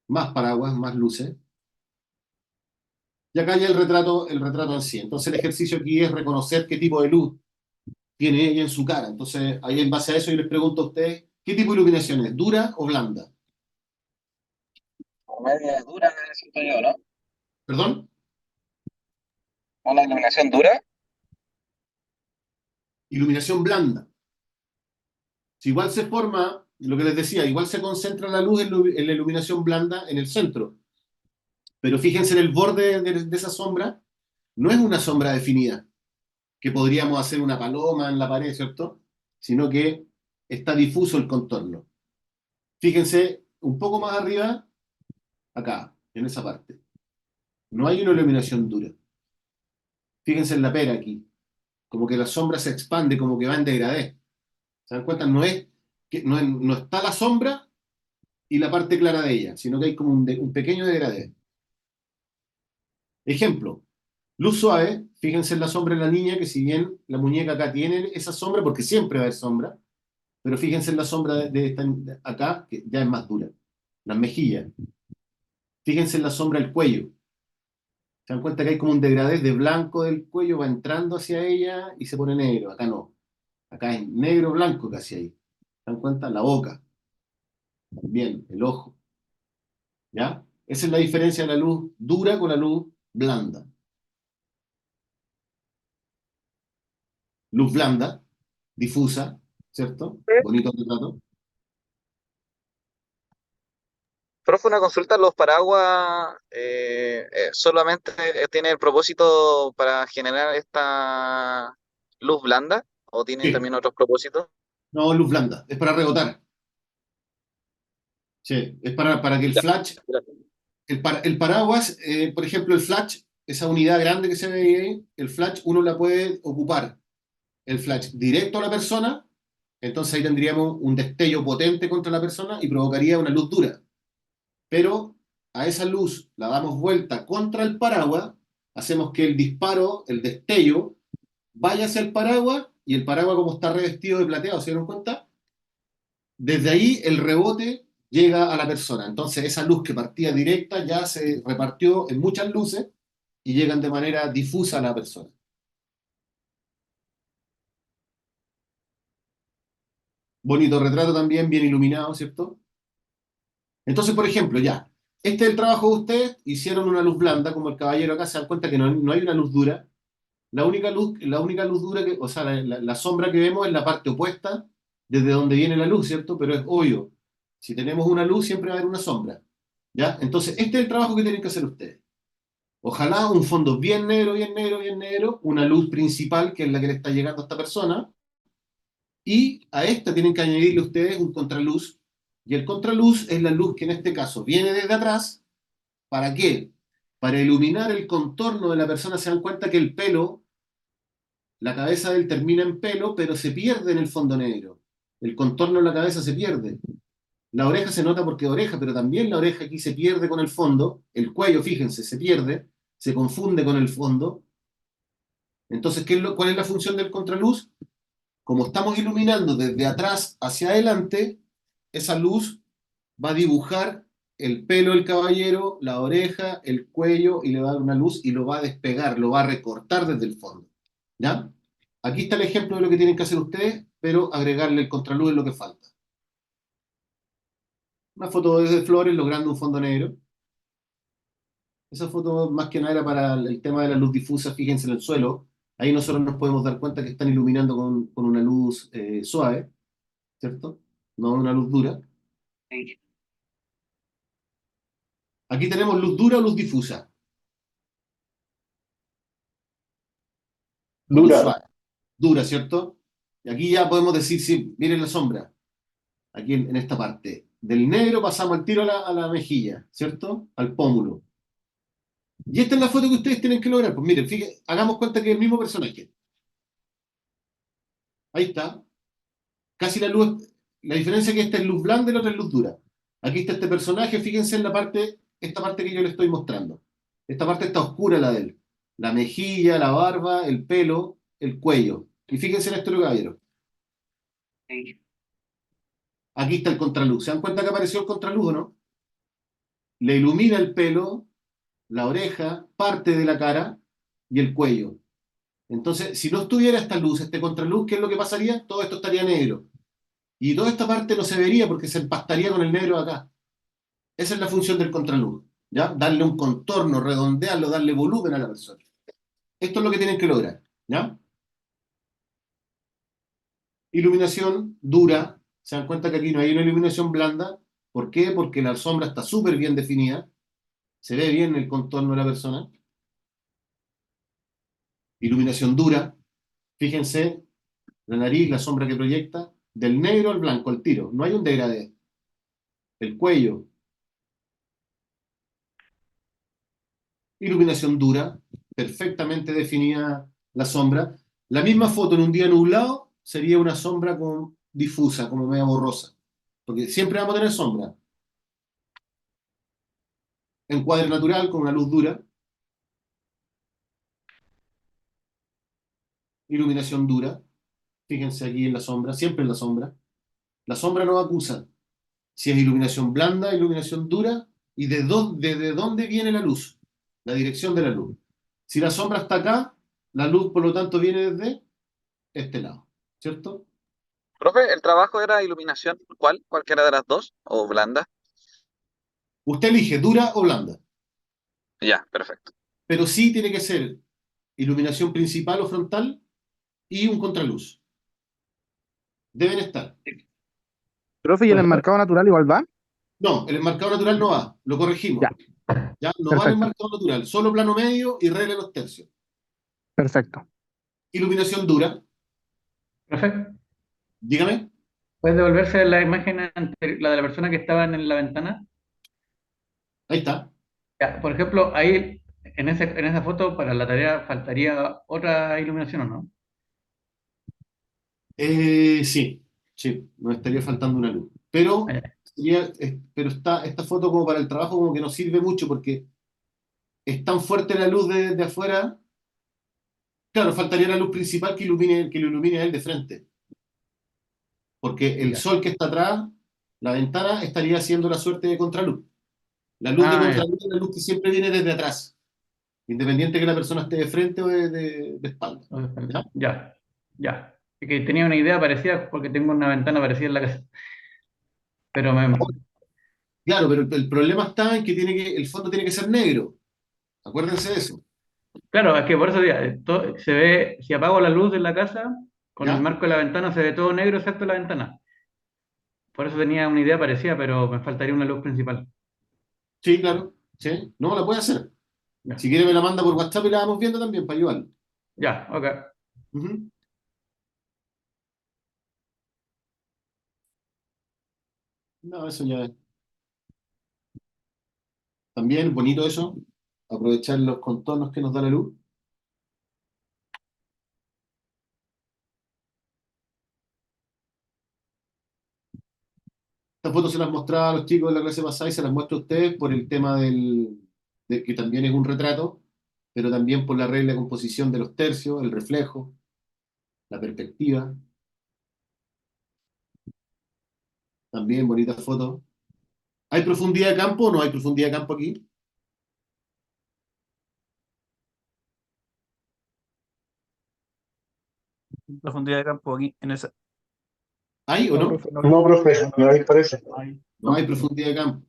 A: Más paraguas, más luces. Y acá hay el retrato en sí. Entonces el ejercicio aquí es reconocer qué tipo de luz tiene ella en su cara. Entonces, ahí en base a eso yo les pregunto a ustedes, ¿qué tipo de iluminación es? ¿Dura o blanda?
E: Media dura, siento yo, ¿no?
A: ¿Perdón?
E: Una iluminación dura.
A: Iluminación blanda. Si igual se forma, lo que les decía, igual se concentra la luz en la iluminación blanda en el centro. Pero fíjense en el borde de esa sombra, no es una sombra definida, que podríamos hacer una paloma en la pared, ¿cierto? Sino que está difuso el contorno. Fíjense un poco más arriba, acá, en esa parte. No hay una iluminación dura. Fíjense en la pera aquí, como que la sombra se expande, como que va en degradé. ¿Se dan cuenta? No está la sombra y la parte clara de ella, sino que hay como un pequeño degradé. Ejemplo, luz suave, fíjense en la sombra de la niña, que si bien la muñeca acá tiene esa sombra, porque siempre va a haber sombra, pero fíjense en la sombra de esta acá, que ya es más dura. Las mejillas. Fíjense en la sombra del cuello. Se dan cuenta que hay como un degradé de blanco del cuello, va entrando hacia ella y se pone negro. Acá no. Acá es negro, blanco casi ahí. ¿Se dan cuenta? La boca. También, el ojo. ¿Ya? Esa es la diferencia de la luz dura con la luz blanda. Luz blanda, difusa, ¿cierto? Bonito retrato.
E: Profe, una consulta, ¿los paraguas solamente tienen el propósito para generar esta luz blanda o tienen
A: Sí.
E: también otros propósitos?
A: No, luz blanda. Es para rebotar. Sí. Es para que el
E: Ya,
A: flash,
E: gracias.
A: el paraguas, por ejemplo, el flash, esa unidad grande que se ve ahí, el flash uno la puede ocupar. El flash directo a la persona, entonces ahí tendríamos un destello potente contra la persona y provocaría una luz dura. Pero a esa luz la damos vuelta contra el paraguas, hacemos que el disparo, el destello, vaya hacia el paraguas, y el paraguas como está revestido de plateado, ¿se dieron cuenta? Desde ahí el rebote llega a la persona. Entonces esa luz que partía directa ya se repartió en muchas luces y llegan de manera difusa a la persona. Bonito retrato también, bien iluminado, ¿cierto? Entonces, por ejemplo, ya, este es el trabajo de ustedes, hicieron una luz blanda, como el caballero acá, se dan cuenta que no hay una luz dura. La única luz dura que, o sea, la sombra que vemos es la parte opuesta desde donde viene la luz, ¿cierto? Pero es obvio, si tenemos una luz siempre va a haber una sombra, ¿ya? Entonces, este es el trabajo que tienen que hacer ustedes. Ojalá un fondo bien negro, bien negro, bien negro, una luz principal que es la que le está llegando a esta persona, y a esta tienen que añadirle ustedes un contraluz, y el contraluz es la luz que en este caso viene desde atrás. ¿Para qué? Para iluminar el contorno de la persona. Se dan cuenta que el pelo, la cabeza de él termina en pelo, pero se pierde en el fondo negro. El contorno de la cabeza se pierde. La oreja se nota porque es oreja, pero también la oreja aquí se pierde con el fondo. El cuello, fíjense, se pierde, se confunde con el fondo. Entonces, ¿cuál es la función del contraluz? Como estamos iluminando desde atrás hacia adelante, esa luz va a dibujar el pelo del caballero, la oreja, el cuello, y le va a dar una luz y lo va a despegar, lo va a recortar desde el fondo. ¿Ya? Aquí está el ejemplo de lo que tienen que hacer ustedes, pero agregarle el contraluz es lo que falta. Una foto desde flores logrando un fondo negro. Esa foto más que nada era para el tema de la luz difusa, fíjense en el suelo. Ahí nosotros nos podemos dar cuenta que están iluminando con una luz suave, ¿cierto? No una luz dura. Aquí tenemos luz dura o luz difusa. O luz
B: Dura.
A: suave. Dura, ¿cierto? Y aquí ya podemos decir, sí, miren la sombra. Aquí en esta parte. Del negro pasamos al tiro a la mejilla, ¿cierto? Al pómulo. Y esta es la foto que ustedes tienen que lograr. Pues miren, fíjense, hagamos cuenta que es el mismo personaje. Ahí está. Casi la luz. La diferencia es que esta es luz blanda y la otra es luz dura. Aquí está este personaje, fíjense en la parte, esta parte que yo les estoy mostrando. Esta parte está oscura, la de él. La mejilla, la barba, el pelo, el cuello. Y fíjense en esto, caballero. Aquí está el contraluz. ¿Se dan cuenta que apareció el contraluz o no? Le ilumina el pelo, la oreja, parte de la cara y el cuello. Entonces, si no estuviera esta luz, este contraluz, ¿qué es lo que pasaría? Todo esto estaría negro. Y toda esta parte no se vería porque se empastaría con el negro de acá. Esa es la función del contraluz, ¿ya? Darle un contorno, redondearlo, darle volumen a la persona. Esto es lo que tienen que lograr, ¿ya? Iluminación dura. Se dan cuenta que aquí no hay una iluminación blanda. ¿Por qué? Porque la sombra está súper bien definida. Se ve bien el contorno de la persona. Iluminación dura. Fíjense, la nariz, la sombra que proyecta, del negro al blanco, al tiro. No hay un degradé. El cuello. Iluminación dura, perfectamente definida la sombra. La misma foto en un día nublado sería una sombra difusa, como media borrosa. Porque siempre vamos a tener sombra. Encuadre natural con una luz dura. Iluminación dura. Fíjense aquí en la sombra, siempre en la sombra. La sombra no acusa. Si es iluminación blanda, iluminación dura, y desde dónde viene la luz, la dirección de la luz. Si la sombra está acá, la luz por lo tanto viene desde este lado, ¿cierto?
E: Profe, ¿el trabajo era iluminación? ¿Cuál? ¿Cualquiera de las dos? ¿O blanda?
A: Usted elige dura o blanda,
E: Ya, perfecto.
A: pero sí tiene que ser iluminación principal o frontal y un contraluz. Deben estar.
F: Profe, ¿y el
B: Profesor,
F: enmarcado natural igual va?
A: No, el enmarcado natural no va, lo corregimos.
F: Ya,
A: Ya, no va el
F: perfecto,
A: enmarcado natural, solo plano medio y regla los tercios.
F: perfecto.
A: Iluminación dura,
B: profe,
A: dígame,
B: ¿puede devolverse la imagen la de la persona que estaba en la ventana?
A: ahí está.
B: Ya, por ejemplo, ahí en esa foto para la tarea faltaría otra iluminación, ¿o no?
A: Sí, sí, nos estaría faltando una luz.
B: Ah,
A: Pero,
B: ya.
A: pero esta foto como para el trabajo como que no sirve mucho porque es tan fuerte la luz de afuera Claro, faltaría la luz principal que lo ilumine a él de frente, porque el
B: Ya.
A: sol que está atrás, la ventana, estaría haciendo la suerte de contraluz. La luz de
B: Ah, ya.
A: contraluz es la luz que siempre viene desde atrás, independiente que la persona esté de frente o de espalda. ¿Ya?
B: Ya, ya. Es que tenía una idea parecida porque tengo una ventana parecida en la casa. Pero
A: Claro, pero el problema está en que el fondo tiene que ser negro. Acuérdense de eso.
B: claro, es que por eso se ve, si apago la luz de la casa, con el
A: ¿Ya?
B: marco de la ventana se ve todo negro excepto la ventana. Por eso tenía una idea parecida, pero me faltaría una luz principal.
A: Sí, claro. Sí. No, la puede hacer.
B: Ya,
A: Si quiere me la manda por WhatsApp y la vamos viendo también para ayudarlo.
B: ya, ok.
A: Ujú. No, eso ya es. También bonito eso, aprovechar los contornos que nos da la luz. Estas fotos se las mostraba a los chicos de la clase pasada y se las muestro a ustedes por el tema de que también es un retrato, pero también por la regla de composición de los tercios, el reflejo, la perspectiva. También bonitas fotos. ¿Hay profundidad de campo o no hay profundidad de campo aquí?
G: Profundidad de campo aquí, en esa.
A: ¿Hay o
F: No,
A: no?
F: profe, no.
D: No, profe, no hay parece.
G: Ahí.
A: No hay profundidad de campo.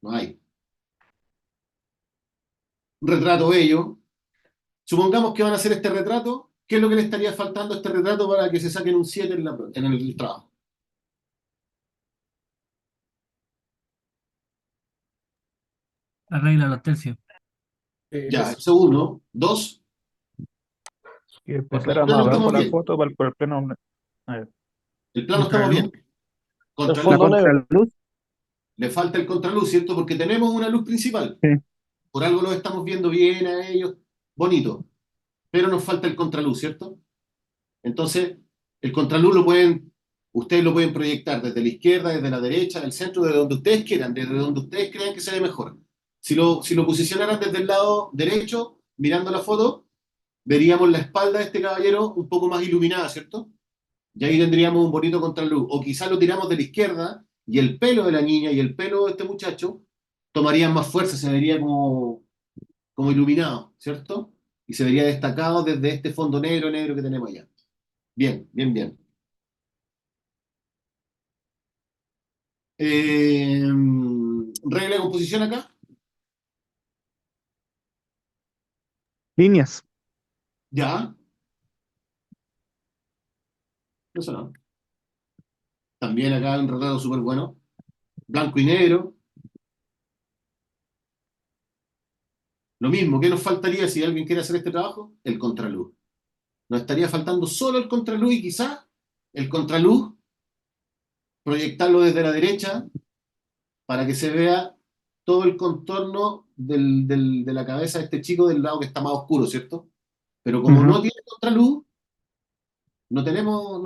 A: No hay. Un retrato bello. Supongamos que van a hacer este retrato. ¿Qué es lo que le estaría faltando a este retrato para que se saquen un 7 en el trabajo?
G: Arregla los tercios.
A: Ya,
F: Eso.
A: eso uno. Dos,
F: Y después
A: el
F: era más
A: plano
F: abajo
A: estamos
F: la
A: bien.
F: foto para el pleno. A ver.
A: El plano estamos
G: Contraluz.
A: bien.
F: El
A: Contraluz.
F: La fondo negro. Contraluz.
A: Le falta el contraluz, ¿cierto? Porque tenemos una luz principal.
F: Sí.
A: Por algo lo estamos viendo bien a ellos. Bonito. Pero nos falta el contraluz, ¿cierto? Entonces, el contraluz ustedes lo pueden proyectar desde la izquierda, desde la derecha, del centro, de donde ustedes quieran, desde donde ustedes crean que se ve mejor. Si lo posicionaran desde el lado derecho, mirando la foto, veríamos la espalda de este caballero un poco más iluminada, ¿cierto? Y ahí tendríamos un bonito contraluz. O quizás lo tiramos de la izquierda y el pelo de la niña y el pelo de este muchacho tomarían más fuerza, se vería como iluminado, ¿cierto? Y se vería destacado desde este fondo negro, negro que tenemos allá. Bien, bien, bien. Regla de composición acá.
F: Líneas.
A: Ya, eso no. También acá un retrato súper bueno. Blanco y negro. Lo mismo, ¿qué nos faltaría si alguien quiere hacer este trabajo? El contraluz. Nos estaría faltando solo el contraluz y quizás el contraluz proyectarlo desde la derecha para que se vea todo el contorno de la cabeza de este chico del lado que está más oscuro, ¿cierto? Pero como
F: Ujú.
A: no tiene contraluz, no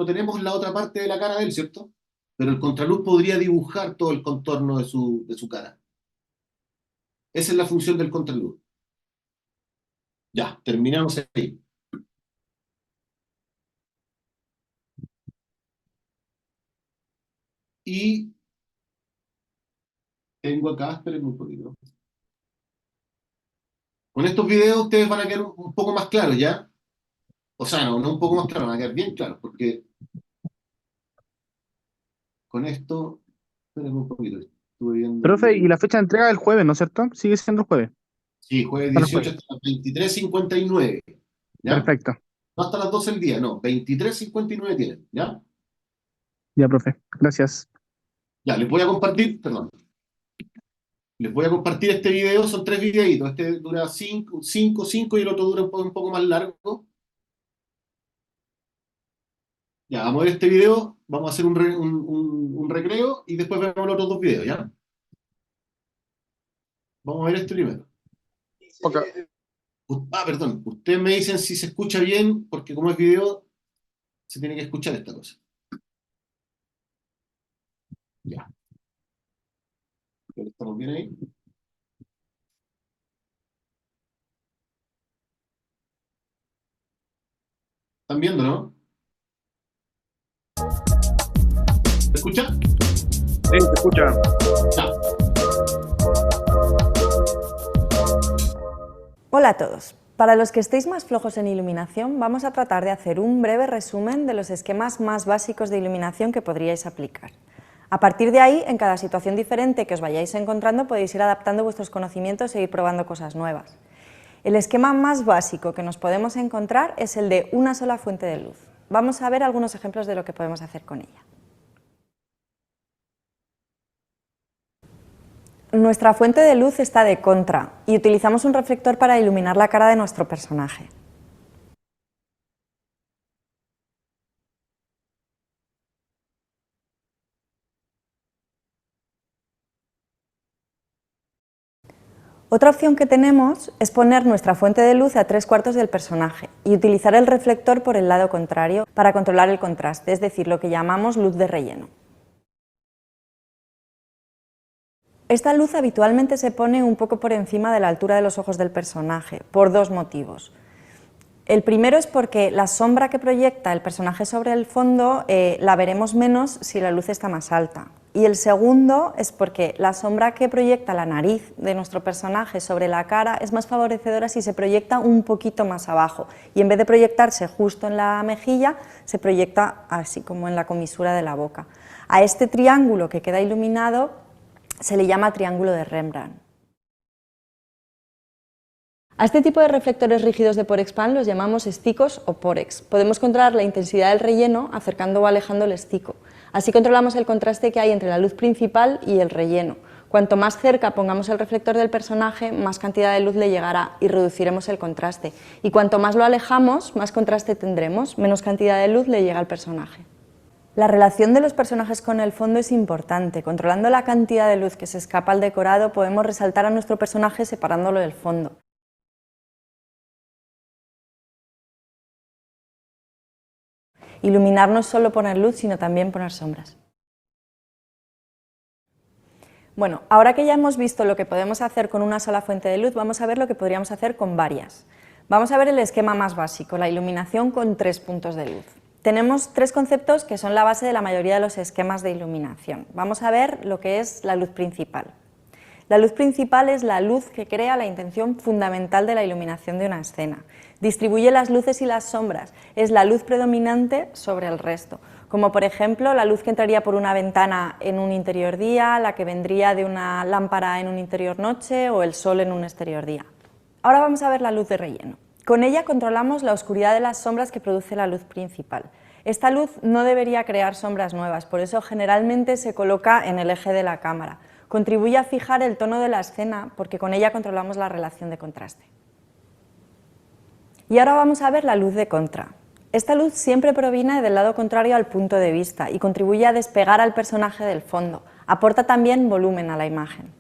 A: tenemos la otra parte de la cara de él, ¿cierto? Pero el contraluz podría dibujar todo el contorno de su cara. Esa es la función del contraluz. Ya, terminamos ahí. Y tengo acá, espérenme un poquito. Con estos videos ustedes van a quedar un poco más claros, ¿ya? O sea, no un poco más claros, van a quedar bien claros, porque con esto, espérenme un poquito, estuve viendo el
F: Profe, y
A: video.
F: la fecha de entrega del jueves, ¿no es cierto? Sigue siendo el jueves.
A: Sí, jueves
F: Para el
A: 18
F: jueves.
A: hasta las 23:59, ¿ya?
F: Perfecto.
A: No hasta las 12 del día, no, 23:59 tienen, ¿ya?
F: Ya, profe. Gracias.
A: Ya, les voy a compartir, perdón, les voy a compartir este video, son tres videitos, este dura 5 y el otro dura un poco más largo. Ya, vamos a ver este video, vamos a hacer un recreo y después vemos los otros dos videos, ¿ya? Vamos a ver este primero.
F: Ok.
A: Perdón, ustedes me dicen si se escucha bien, porque como es video, se tiene que escuchar esta cosa. Ya, creo que estamos bien ahí. ¿Están viendo, no? ¿Se escucha?
C: Sí, te escucha.
A: Ya.
H: Hola a todos. Para los que estéis más flojos en iluminación, vamos a tratar de hacer un breve resumen de los esquemas más básicos de iluminación que podríais aplicar. A partir de ahí, en cada situación diferente que os vayáis encontrando, podéis ir adaptando vuestros conocimientos e ir probando cosas nuevas. El esquema más básico que nos podemos encontrar es el de una sola fuente de luz. Vamos a ver algunos ejemplos de lo que podemos hacer con ella. Nuestra fuente de luz está de contra y utilizamos un reflector para iluminar la cara de nuestro personaje. Otra opción que tenemos es poner nuestra fuente de luz a 3/4 del personaje y utilizar el reflector por el lado contrario para controlar el contraste, es decir, lo que llamamos luz de relleno. Esta luz habitualmente se pone un poco por encima de la altura de los ojos del personaje, por dos motivos. El primero es porque la sombra que proyecta el personaje sobre el fondo la veremos menos si la luz está más alta. Y el segundo es porque la sombra que proyecta la nariz de nuestro personaje sobre la cara es más favorecedora si se proyecta un poquito más abajo y en vez de proyectarse justo en la mejilla, se proyecta así como en la comisura de la boca. A este triángulo que queda iluminado se le llama triángulo de Rembrandt. A este tipo de reflectores rígidos de Porexpan los llamamos esticos o Porex. Podemos controlar la intensidad del relleno acercando o alejando el estico. Así controlamos el contraste que hay entre la luz principal y el relleno. Cuanto más cerca pongamos el reflector del personaje, más cantidad de luz le llegará y reduciremos el contraste. Y cuanto más lo alejamos, más contraste tendremos, menos cantidad de luz le llega al personaje. La relación de los personajes con el fondo es importante. Controlando la cantidad de luz que se escapa al decorado, podemos resaltar a nuestro personaje separándolo del fondo. Iluminar no es solo poner luz, sino también poner sombras. Bueno, ahora que ya hemos visto lo que podemos hacer con una sola fuente de luz, vamos a ver lo que podríamos hacer con varias. Vamos a ver el esquema más básico, la iluminación con 3 puntos de luz. Tenemos 3 conceptos que son la base de la mayoría de los esquemas de iluminación. Vamos a ver lo que es la luz principal. La luz principal es la luz que crea la intención fundamental de la iluminación de una escena. Distribuye las luces y las sombras, es la luz predominante sobre el resto, como por ejemplo la luz que entraría por una ventana en un interior día, la que vendría de una lámpara en un interior noche o el sol en un exterior día. Ahora vamos a ver la luz de relleno. Con ella controlamos la oscuridad de las sombras que produce la luz principal. Esta luz no debería crear sombras nuevas, por eso generalmente se coloca en el eje de la cámara. Contribuye a fijar el tono de la escena porque con ella controlamos la relación de contraste. Y ahora vamos a ver la luz de contra. Esta luz siempre proviene del lado contrario al punto de vista y contribuye a despegar al personaje del fondo. Aporta también volumen a la imagen.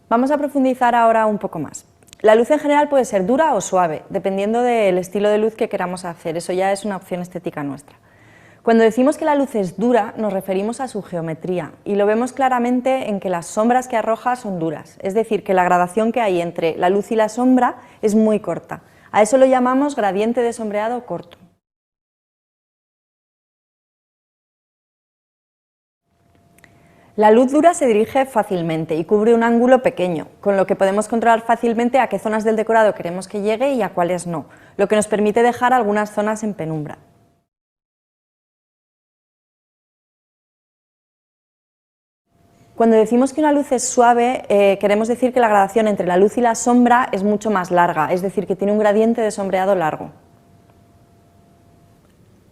H: Vamos a profundizar ahora un poco más. La luz en general puede ser dura o suave, dependiendo del estilo de luz que queramos hacer, eso ya es una opción estética nuestra. Cuando decimos que la luz es dura, nos referimos a su geometría, y lo vemos claramente en que las sombras que arroja son duras, es decir, que la gradación que hay entre la luz y la sombra es muy corta. A eso lo llamamos gradiente de sombreado corto. La luz dura se dirige fácilmente y cubre un ángulo pequeño, con lo que podemos controlar fácilmente a qué zonas del decorado queremos que llegue y a cuáles no, lo que nos permite dejar algunas zonas en penumbra. Cuando decimos que una luz es suave, queremos decir que la gradación entre la luz y la sombra es mucho más larga, es decir, que tiene un gradiente de sombreado largo.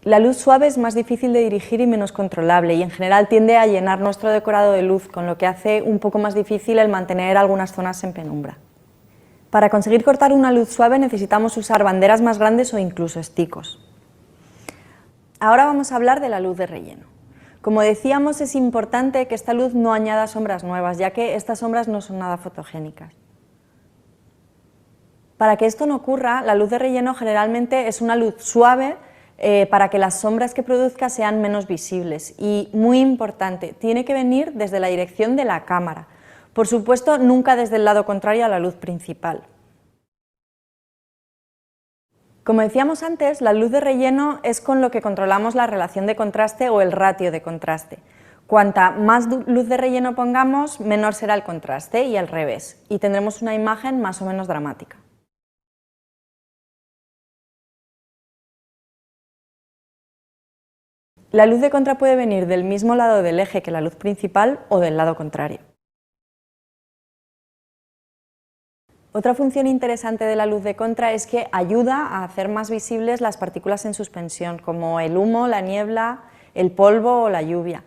H: La luz suave es más difícil de dirigir y menos controlable y en general tiende a llenar nuestro decorado de luz, con lo que hace un poco más difícil el mantener algunas zonas en penumbra. Para conseguir cortar una luz suave necesitamos usar banderas más grandes o incluso esticos. Ahora vamos a hablar de la luz de relleno. Como decíamos, es importante que esta luz no añada sombras nuevas, ya que estas sombras no son nada fotogénicas. Para que esto no ocurra, la luz de relleno generalmente es una luz suave para que las sombras que produzca sean menos visibles. Y muy importante, tiene que venir desde la dirección de la cámara. Por supuesto, nunca desde el lado contrario a la luz principal. Como decíamos antes, la luz de relleno es con lo que controlamos la relación de contraste o el ratio de contraste. Cuanta más luz de relleno pongamos, menor será el contraste y al revés, y tendremos una imagen más o menos dramática. La luz de contra puede venir del mismo lado del eje que la luz principal o del lado contrario. Otra función interesante de la luz de contra es que ayuda a hacer más visibles las partículas en suspensión, como el humo, la niebla, el polvo o la lluvia.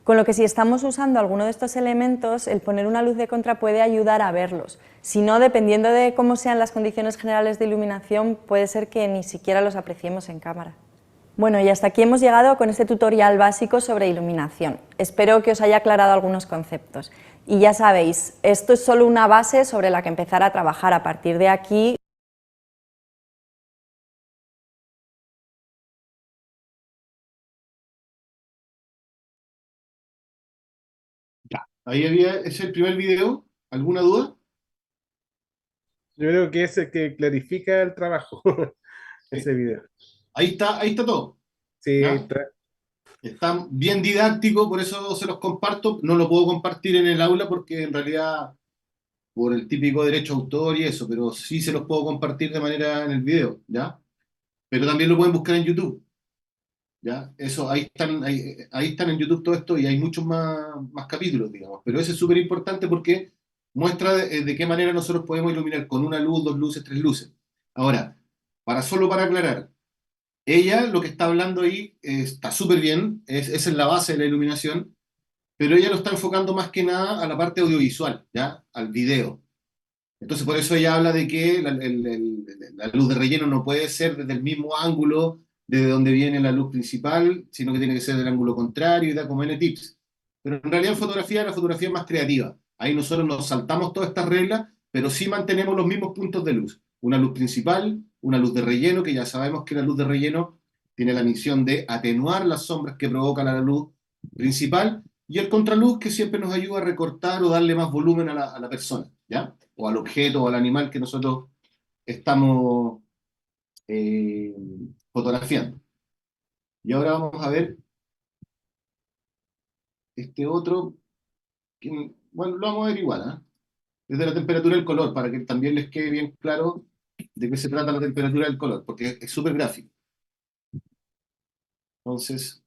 H: Con lo que si estamos usando alguno de estos elementos, el poner una luz de contra puede ayudar a verlos. Si no, dependiendo de cómo sean las condiciones generales de iluminación, puede ser que ni siquiera los apreciemos en cámara. Bueno, y hasta aquí hemos llegado con este tutorial básico sobre iluminación. Espero que os haya aclarado algunos conceptos. Y ya sabéis, esto es solo una base sobre la que empezar a trabajar. A partir de aquí
A: Ahí ese es el primer video. ¿Alguna duda?
C: Yo creo que es el que clarifica el trabajo, ese video.
A: Ahí está todo.
C: Sí,
A: ¿Ya?
C: ahí está.
A: Está bien didáctico, por eso se los comparto. No lo puedo compartir en el aula porque en realidad por el típico derecho a autor y eso, pero sí se los puedo compartir de manera en el video, ¿ya? Pero también lo pueden buscar en YouTube, ¿ya? Eso, ahí están en YouTube todo esto y hay muchos más capítulos, digamos. Pero ese es súper importante porque muestra de qué manera nosotros podemos iluminar con una luz, dos luces, tres luces. Ahora, solo para aclarar, ella lo que está hablando ahí está súper bien, esa es la base de la iluminación, pero ella lo está enfocando más que nada a la parte audiovisual, ¿ya? Al video. Entonces, por eso ella habla de que la luz de relleno no puede ser desde el mismo ángulo desde donde viene la luz principal, sino que tiene que ser del ángulo contrario y da como N tips. Pero en realidad en fotografía, la fotografía es más creativa. Ahí nosotros nos saltamos todas estas reglas, pero sí mantenemos los mismos puntos de luz. Una luz principal, una luz de relleno, que ya sabemos que la luz de relleno tiene la misión de atenuar las sombras que provoca la luz principal, y el contraluz que siempre nos ayuda a recortar o darle más volumen a la persona, ¿ya? O al objeto o al animal que nosotros estamos fotografiando. Y ahora vamos a ver este otro, que, bueno, lo vamos a ver igual, ¿eh? Es de la temperatura del color, para que también les quede bien claro de qué se trata la temperatura del color, porque es súper gráfico. Entonces,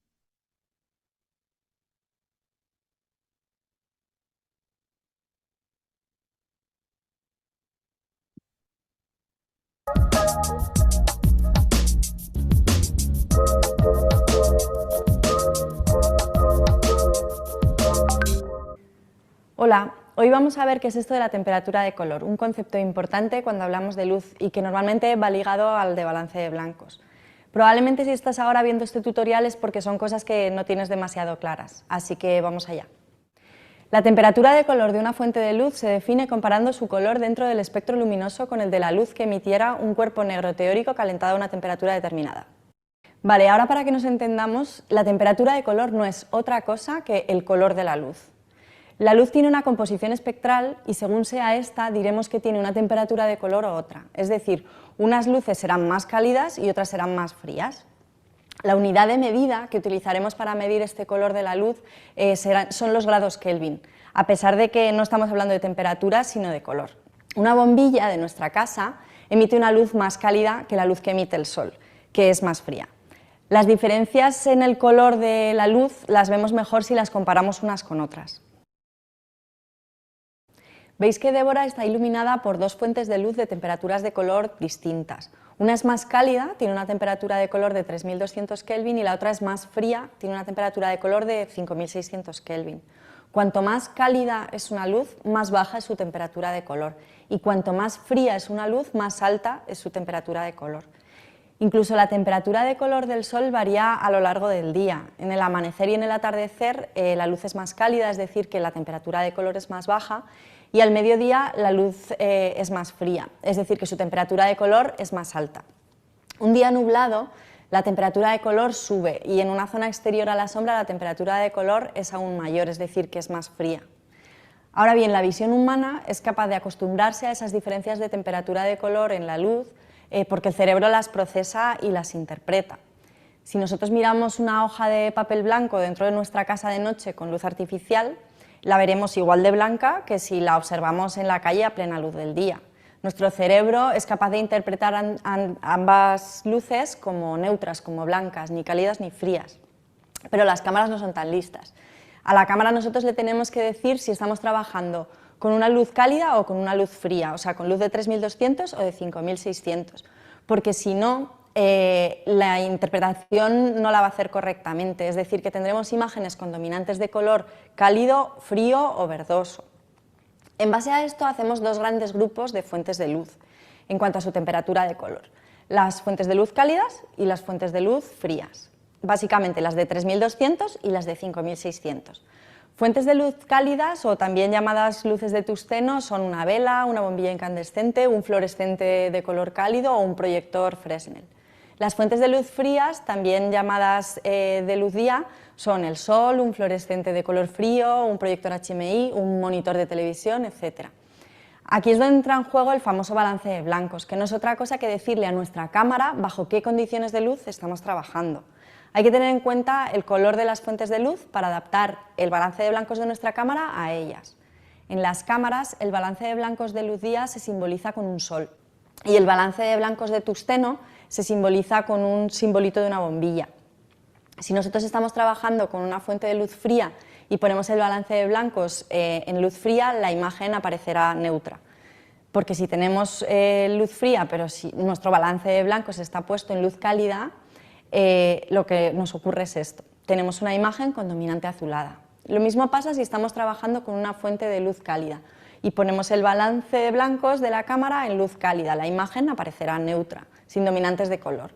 H: hola, hoy vamos a ver qué es esto de la temperatura de color, un concepto importante cuando hablamos de luz y que normalmente va ligado al de balance de blancos. Probablemente si estás ahora viendo este tutorial es porque son cosas que no tienes demasiado claras, así que vamos allá. La temperatura de color de una fuente de luz se define comparando su color dentro del espectro luminoso con el de la luz que emitiera un cuerpo negro teórico calentado a una temperatura determinada. Vale, ahora para que nos entendamos, la temperatura de color no es otra cosa que el color de la luz. La luz tiene una composición espectral y según sea esta diremos que tiene una temperatura de color u otra, es decir, unas luces serán más cálidas y otras serán más frías. La unidad de medida que utilizaremos para medir este color de la luz son los grados Kelvin, a pesar de que no estamos hablando de temperatura sino de color. Una bombilla de nuestra casa emite una luz más cálida que la luz que emite el sol, que es más fría. Las diferencias en el color de la luz las vemos mejor si las comparamos unas con otras. Veis que Débora está iluminada por dos fuentes de luz de temperaturas de color distintas. Una es más cálida, tiene una temperatura de color de 3200 Kelvin y la otra es más fría, tiene una temperatura de color de 5600 Kelvin. Cuanto más cálida es una luz, más baja es su temperatura de color y cuanto más fría es una luz, más alta es su temperatura de color. Incluso la temperatura de color del sol varía a lo largo del día. En el amanecer y en el atardecer la luz es más cálida, es decir, que la temperatura de color es más baja, y al mediodía la luz es más fría, es decir, que su temperatura de color es más alta. Un día nublado, la temperatura de color sube y en una zona exterior a la sombra la temperatura de color es aún mayor, es decir, que es más fría. Ahora bien, la visión humana es capaz de acostumbrarse a esas diferencias de temperatura de color en la luz porque el cerebro las procesa y las interpreta. Si nosotros miramos una hoja de papel blanco dentro de nuestra casa de noche con luz artificial, la veremos igual de blanca que si la observamos en la calle a plena luz del día. Nuestro cerebro es capaz de interpretar ambas luces como neutras, como blancas, ni cálidas ni frías. Pero las cámaras no son tan listas. A la cámara nosotros le tenemos que decir si estamos trabajando con una luz cálida o con una luz fría, o sea, con luz de 3200 o de 5600, porque si no, la interpretación no la va a hacer correctamente, es decir, que tendremos imágenes con dominantes de color cálido, frío o verdoso. En base a esto hacemos dos grandes grupos de fuentes de luz en cuanto a su temperatura de color, las fuentes de luz cálidas y las fuentes de luz frías, básicamente las de 3200 y las de 5600. Fuentes de luz cálidas, o también llamadas luces de tungsteno, son una vela, una bombilla incandescente, un fluorescente de color cálido o un proyector Fresnel. Las fuentes de luz frías, también llamadas de luz día, son el sol, un fluorescente de color frío, un proyector HMI, un monitor de televisión, etc. Aquí es donde entra en juego el famoso balance de blancos, que no es otra cosa que decirle a nuestra cámara bajo qué condiciones de luz estamos trabajando. Hay que tener en cuenta el color de las fuentes de luz para adaptar el balance de blancos de nuestra cámara a ellas. En las cámaras, el balance de blancos de luz día se simboliza con un sol y el balance de blancos de tungsteno se simboliza con un simbolito de una bombilla. Si nosotros estamos trabajando con una fuente de luz fría y ponemos el balance de blancos en luz fría, la imagen aparecerá neutra. Porque si tenemos luz fría, pero si nuestro balance de blancos está puesto en luz cálida, lo que nos ocurre es esto: tenemos una imagen con dominante azulada. Lo mismo pasa si estamos trabajando con una fuente de luz cálida y ponemos el balance de blancos de la cámara en luz cálida, la imagen aparecerá neutra, sin dominantes de color.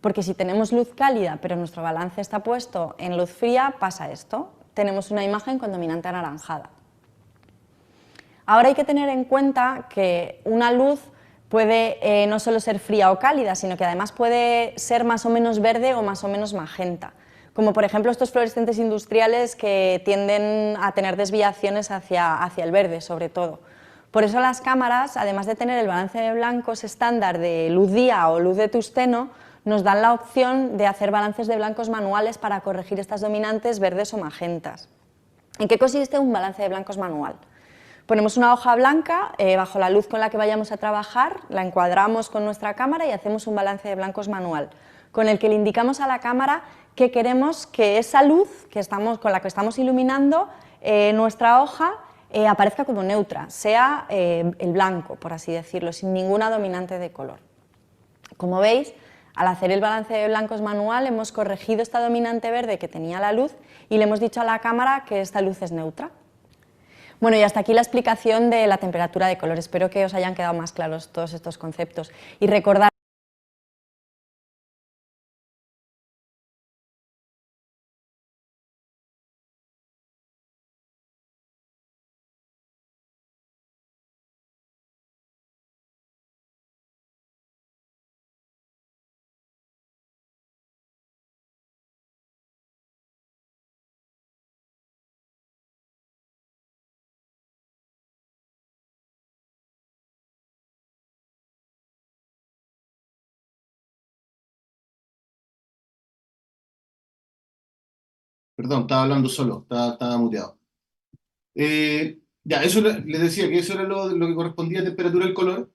H: Porque si tenemos luz cálida pero nuestro balance está puesto en luz fría, pasa esto: tenemos una imagen con dominante anaranjada. Ahora hay que tener en cuenta que una luz puede no solo ser fría o cálida, sino que además puede ser más o menos verde o más o menos magenta, como por ejemplo estos fluorescentes industriales que tienden a tener desviaciones hacia el verde, sobre todo. Por eso las cámaras, además de tener el balance de blancos estándar de luz día o luz de tungsteno, nos dan la opción de hacer balances de blancos manuales para corregir estas dominantes verdes o magentas. ¿En qué consiste un balance de blancos manual? Ponemos una hoja blanca bajo la luz con la que vayamos a trabajar, la encuadramos con nuestra cámara y hacemos un balance de blancos manual, con el que le indicamos a la cámara que queremos que esa luz con la que estamos iluminando nuestra hoja aparezca como neutra, sea el blanco, por así decirlo, sin ninguna dominante de color. Como veis, al hacer el balance de blancos manual hemos corregido esta dominante verde que tenía la luz y le hemos dicho a la cámara que esta luz es neutra. Bueno, y hasta aquí la explicación de la temperatura de color. Espero que os hayan quedado más claros todos estos conceptos. Y recordad
A: Perdón, estaba hablando solo, estaba muteado. Ya, eso les decía que eso era lo que correspondía a temperatura del color.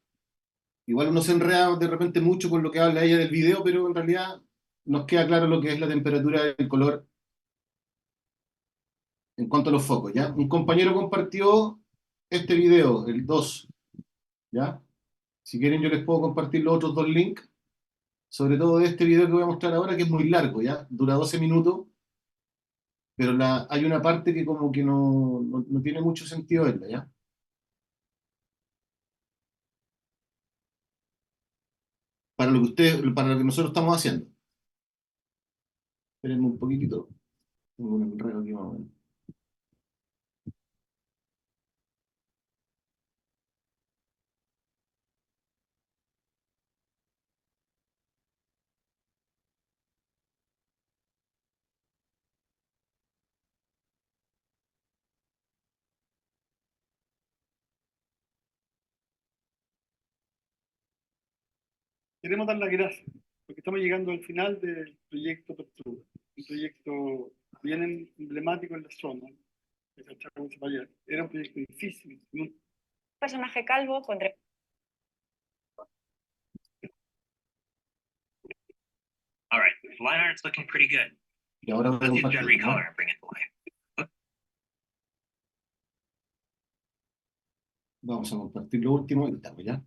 A: Igual uno se enreda de repente mucho con lo que habla ella del video, pero en realidad nos queda claro lo que es la temperatura del color en cuanto a los focos, ¿ya? Un compañero compartió este video, el 2, ¿ya? Si quieren yo les puedo compartir los otros dos links, sobre todo de este video que voy a mostrar ahora, que es muy largo, ¿ya? Dura 12 minutos, pero hay una parte que como que no tiene mucho sentido verla, ¿ya? para para lo que nosotros estamos haciendo. Espérenme un poquitito. Tengo un enredo aquí más o menos.
I: Queremos dar las gracias, porque estamos llegando al final del proyecto Tortuga, un proyecto bien emblemático en la zona. Era un proyecto difícil.
H: Personaje calvo con...
J: All right, line art's looking pretty good.
A: Y ahora voy a
J: Let's use
A: compartir,
J: Gen
A: ¿no?
J: Recolor and bring it to life.
A: Vamos a compartir lo último y estamos ya.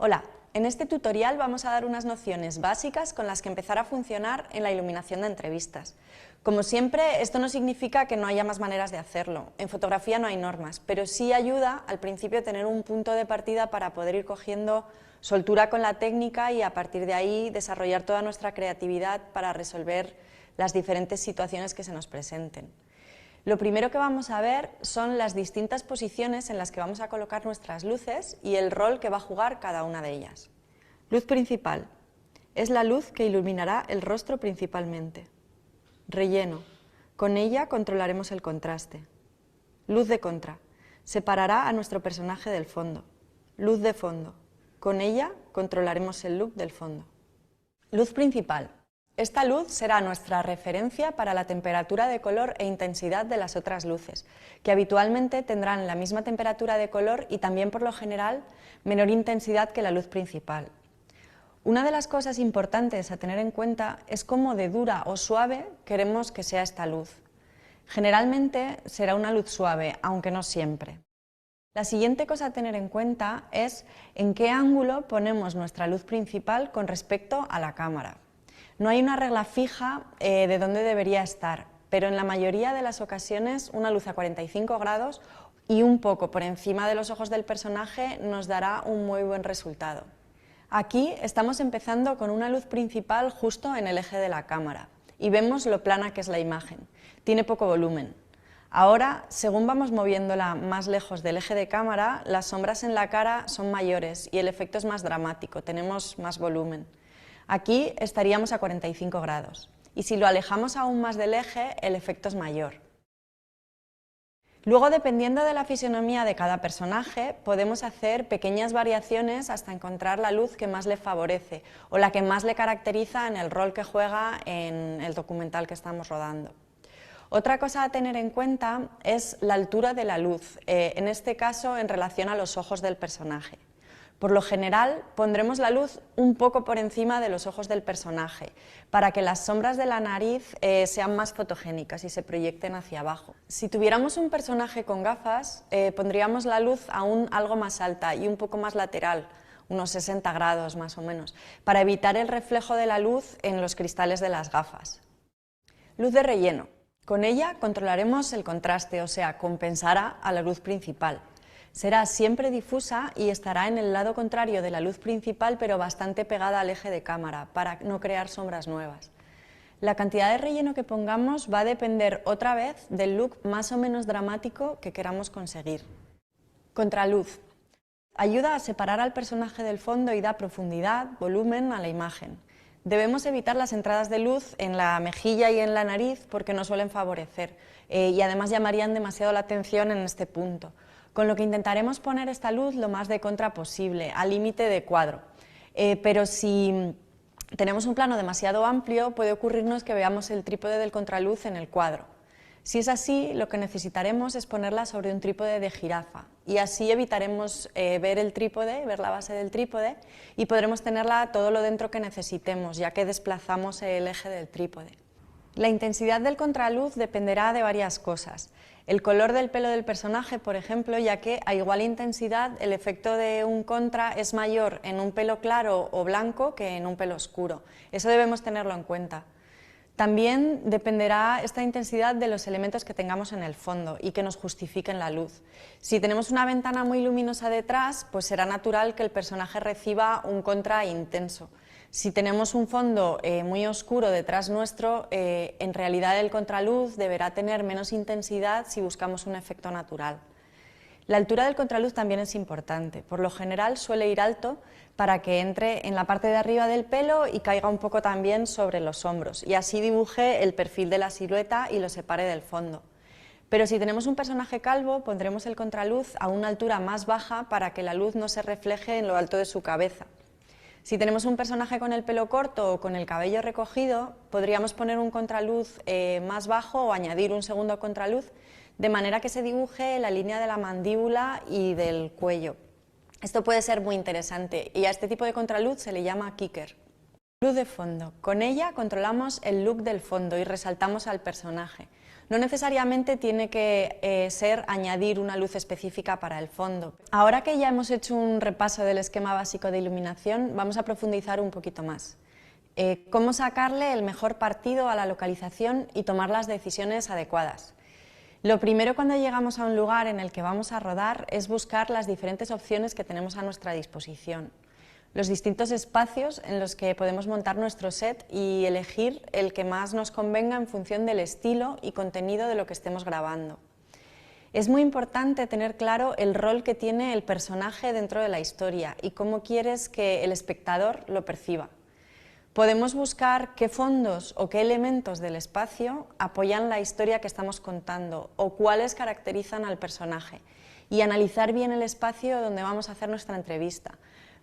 H: Hola, en este tutorial vamos a dar unas nociones básicas con las que empezar a funcionar en la iluminación de entrevistas. Como siempre, esto no significa que no haya más maneras de hacerlo. En fotografía no hay normas, pero sí ayuda al principio a tener un punto de partida para poder ir cogiendo soltura con la técnica y a partir de ahí desarrollar toda nuestra creatividad para resolver las diferentes situaciones que se nos presenten. Lo primero que vamos a ver son las distintas posiciones en las que vamos a colocar nuestras luces y el rol que va a jugar cada una de ellas. Luz principal. Es la luz que iluminará el rostro principalmente. Relleno. Con ella controlaremos el contraste. Luz de contra. Separará a nuestro personaje del fondo. Luz de fondo. Con ella controlaremos el look del fondo. Luz principal. Esta luz será nuestra referencia para la temperatura de color e intensidad de las otras luces, que habitualmente tendrán la misma temperatura de color y también, por lo general, menor intensidad que la luz principal. Una de las cosas importantes a tener en cuenta es cómo de dura o suave queremos que sea esta luz. Generalmente será una luz suave, aunque no siempre. La siguiente cosa a tener en cuenta es en qué ángulo ponemos nuestra luz principal con respecto a la cámara. No hay una regla fija de dónde debería estar, pero en la mayoría de las ocasiones una luz a 45 grados y un poco por encima de los ojos del personaje nos dará un muy buen resultado. Aquí estamos empezando con una luz principal justo en el eje de la cámara y vemos lo plana que es la imagen. Tiene poco volumen. Ahora, según vamos moviéndola más lejos del eje de cámara, las sombras en la cara son mayores y el efecto es más dramático, tenemos más volumen. Aquí estaríamos a 45 grados y si lo alejamos aún más del eje, el efecto es mayor. Luego, dependiendo de la fisonomía de cada personaje, podemos hacer pequeñas variaciones hasta encontrar la luz que más le favorece o la que más le caracteriza en el rol que juega en el documental que estamos rodando. Otra cosa a tener en cuenta es la altura de la luz, en este caso en relación a los ojos del personaje. Por lo general, pondremos la luz un poco por encima de los ojos del personaje, para que las sombras de la nariz sean más fotogénicas y se proyecten hacia abajo. Si tuviéramos un personaje con gafas, pondríamos la luz aún algo más alta y un poco más lateral, unos 60 grados más o menos, para evitar el reflejo de la luz en los cristales de las gafas. Luz de relleno. Con ella controlaremos el contraste, o sea, compensará a la luz principal. Será siempre difusa y estará en el lado contrario de la luz principal, pero bastante pegada al eje de cámara, para no crear sombras nuevas. La cantidad de relleno que pongamos va a depender otra vez del look más o menos dramático que queramos conseguir. Contraluz. Ayuda a separar al personaje del fondo y da profundidad, volumen a la imagen. Debemos evitar las entradas de luz en la mejilla y en la nariz porque no suelen favorecer y además llamarían demasiado la atención en este punto. Con lo que intentaremos poner esta luz lo más de contra posible, al límite de cuadro. Pero si tenemos un plano demasiado amplio, puede ocurrirnos que veamos el trípode del contraluz en el cuadro. Si es así, lo que necesitaremos es ponerla sobre un trípode de jirafa y así evitaremos ver el trípode, ver la base del trípode y podremos tenerla todo lo dentro que necesitemos, ya que desplazamos el eje del trípode. La intensidad del contraluz dependerá de varias cosas. El color del pelo del personaje, por ejemplo, ya que a igual intensidad el efecto de un contra es mayor en un pelo claro o blanco que en un pelo oscuro. Eso debemos tenerlo en cuenta. También dependerá esta intensidad de los elementos que tengamos en el fondo y que nos justifiquen la luz. Si tenemos una ventana muy luminosa detrás, pues será natural que el personaje reciba un contra intenso. Si tenemos un fondo muy oscuro detrás nuestro, en realidad el contraluz deberá tener menos intensidad si buscamos un efecto natural. La altura del contraluz también es importante. Por lo general suele ir alto para que entre en la parte de arriba del pelo y caiga un poco también sobre los hombros y así dibuje el perfil de la silueta y lo separe del fondo. Pero si tenemos un personaje calvo, pondremos el contraluz a una altura más baja para que la luz no se refleje en lo alto de su cabeza. Si tenemos un personaje con el pelo corto o con el cabello recogido, podríamos poner un contraluz más bajo o añadir un segundo contraluz, de manera que se dibuje la línea de la mandíbula y del cuello. Esto puede ser muy interesante y a este tipo de contraluz se le llama kicker. Luz de fondo. Con ella controlamos el look del fondo y resaltamos al personaje. No necesariamente tiene que ser añadir una luz específica para el fondo. Ahora que ya hemos hecho un repaso del esquema básico de iluminación, vamos a profundizar un poquito más. Cómo sacarle el mejor partido a la localización y tomar las decisiones adecuadas. Lo primero cuando llegamos a un lugar en el que vamos a rodar es buscar las diferentes opciones que tenemos a nuestra disposición. Los distintos espacios en los que podemos montar nuestro set y elegir el que más nos convenga en función del estilo y contenido de lo que estemos grabando. Es muy importante tener claro el rol que tiene el personaje dentro de la historia y cómo quieres que el espectador lo perciba. Podemos buscar qué fondos o qué elementos del espacio apoyan la historia que estamos contando o cuáles caracterizan al personaje y analizar bien el espacio donde vamos a hacer nuestra entrevista.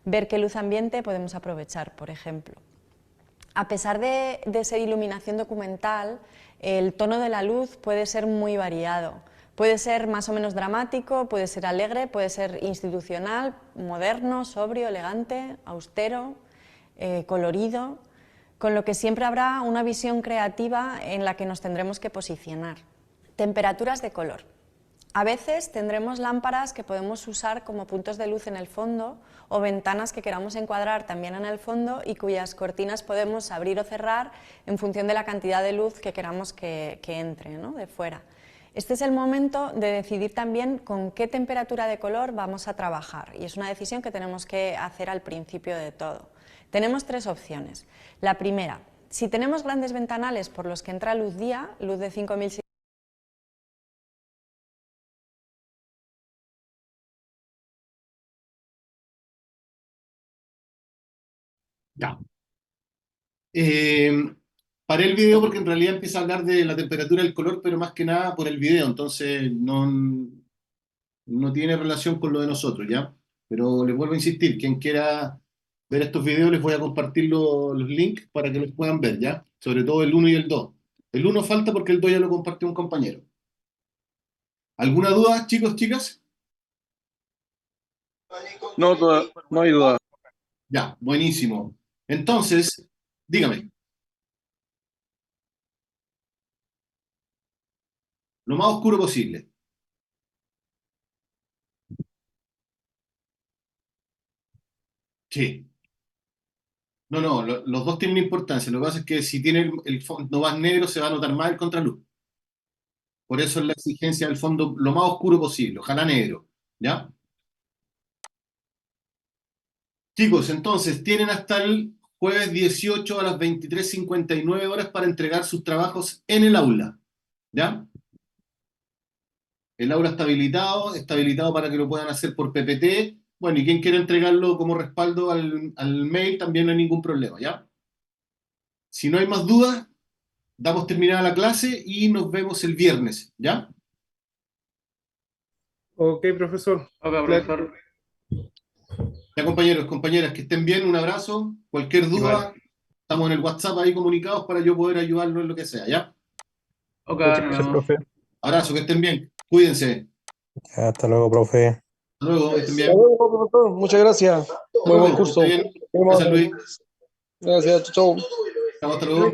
H: Ver qué luz ambiente podemos aprovechar, por ejemplo. A pesar de ser iluminación documental, el tono de la luz puede ser muy variado. Puede ser más o menos dramático, puede ser alegre, puede ser institucional, moderno, sobrio, elegante, austero, colorido, con lo que siempre habrá una visión creativa en la que nos tendremos que posicionar. Temperaturas de color. A veces tendremos lámparas que podemos usar como puntos de luz en el fondo o ventanas que queramos encuadrar también en el fondo y cuyas cortinas podemos abrir o cerrar en función de la cantidad de luz que queramos que entre, ¿no?, de fuera. Este es el momento de decidir también con qué temperatura de color vamos a trabajar y es una decisión que tenemos que hacer al principio de todo. Tenemos tres opciones. La primera, si tenemos grandes ventanales por los que entra luz día, luz de 5600,
A: ya. Paré el video porque en realidad empieza a hablar de la temperatura del color, pero más que nada por el video, entonces no tiene relación con lo de nosotros, ¿ya? Pero les vuelvo a insistir, quien quiera ver estos videos les voy a compartir los links para que los puedan ver, ¿ya? Sobre todo el 1 y el 2. El 1 falta porque el 2 ya lo compartió un compañero. ¿Alguna duda, chicos, chicas?
K: No, no hay duda.
A: Ya, buenísimo. Entonces, dígame. Lo más oscuro posible. Sí. No, los dos tienen importancia. Lo que pasa es que si tiene el fondo más negro se va a notar más el contraluz. Por eso es la exigencia del fondo lo más oscuro posible, ojalá negro, ¿ya? Chicos, entonces tienen hasta el jueves 18 a las 23:59 horas para entregar sus trabajos en el aula, ¿ya? El aula está habilitado para que lo puedan hacer por PPT. Bueno, y quien quiera entregarlo como respaldo al mail también no hay ningún problema, ¿ya? Si no hay más dudas, damos terminada la clase y nos vemos el viernes, ¿ya?
C: Ok, profesor.
B: Ok, profesor.
A: Ya, compañeros, compañeras, que estén bien, un abrazo. Cualquier duda,
B: Igual.
A: estamos en el WhatsApp ahí comunicados para yo poder ayudarlos en lo que sea, ¿ya?
B: Ok,
F: Muchas
B: nos
F: gracias,
B: vemos.
F: profe.
A: Abrazo, que estén bien. Cuídense.
L: Hasta luego, profe.
A: Hasta luego, que estén bien.
K: Hasta luego, profesor. Muchas gracias.
A: Hasta
K: Muy buen
A: luego, que
K: curso.
A: esté bien. Gracias, Luis.
K: Gracias, chau.
A: Chao, hasta luego.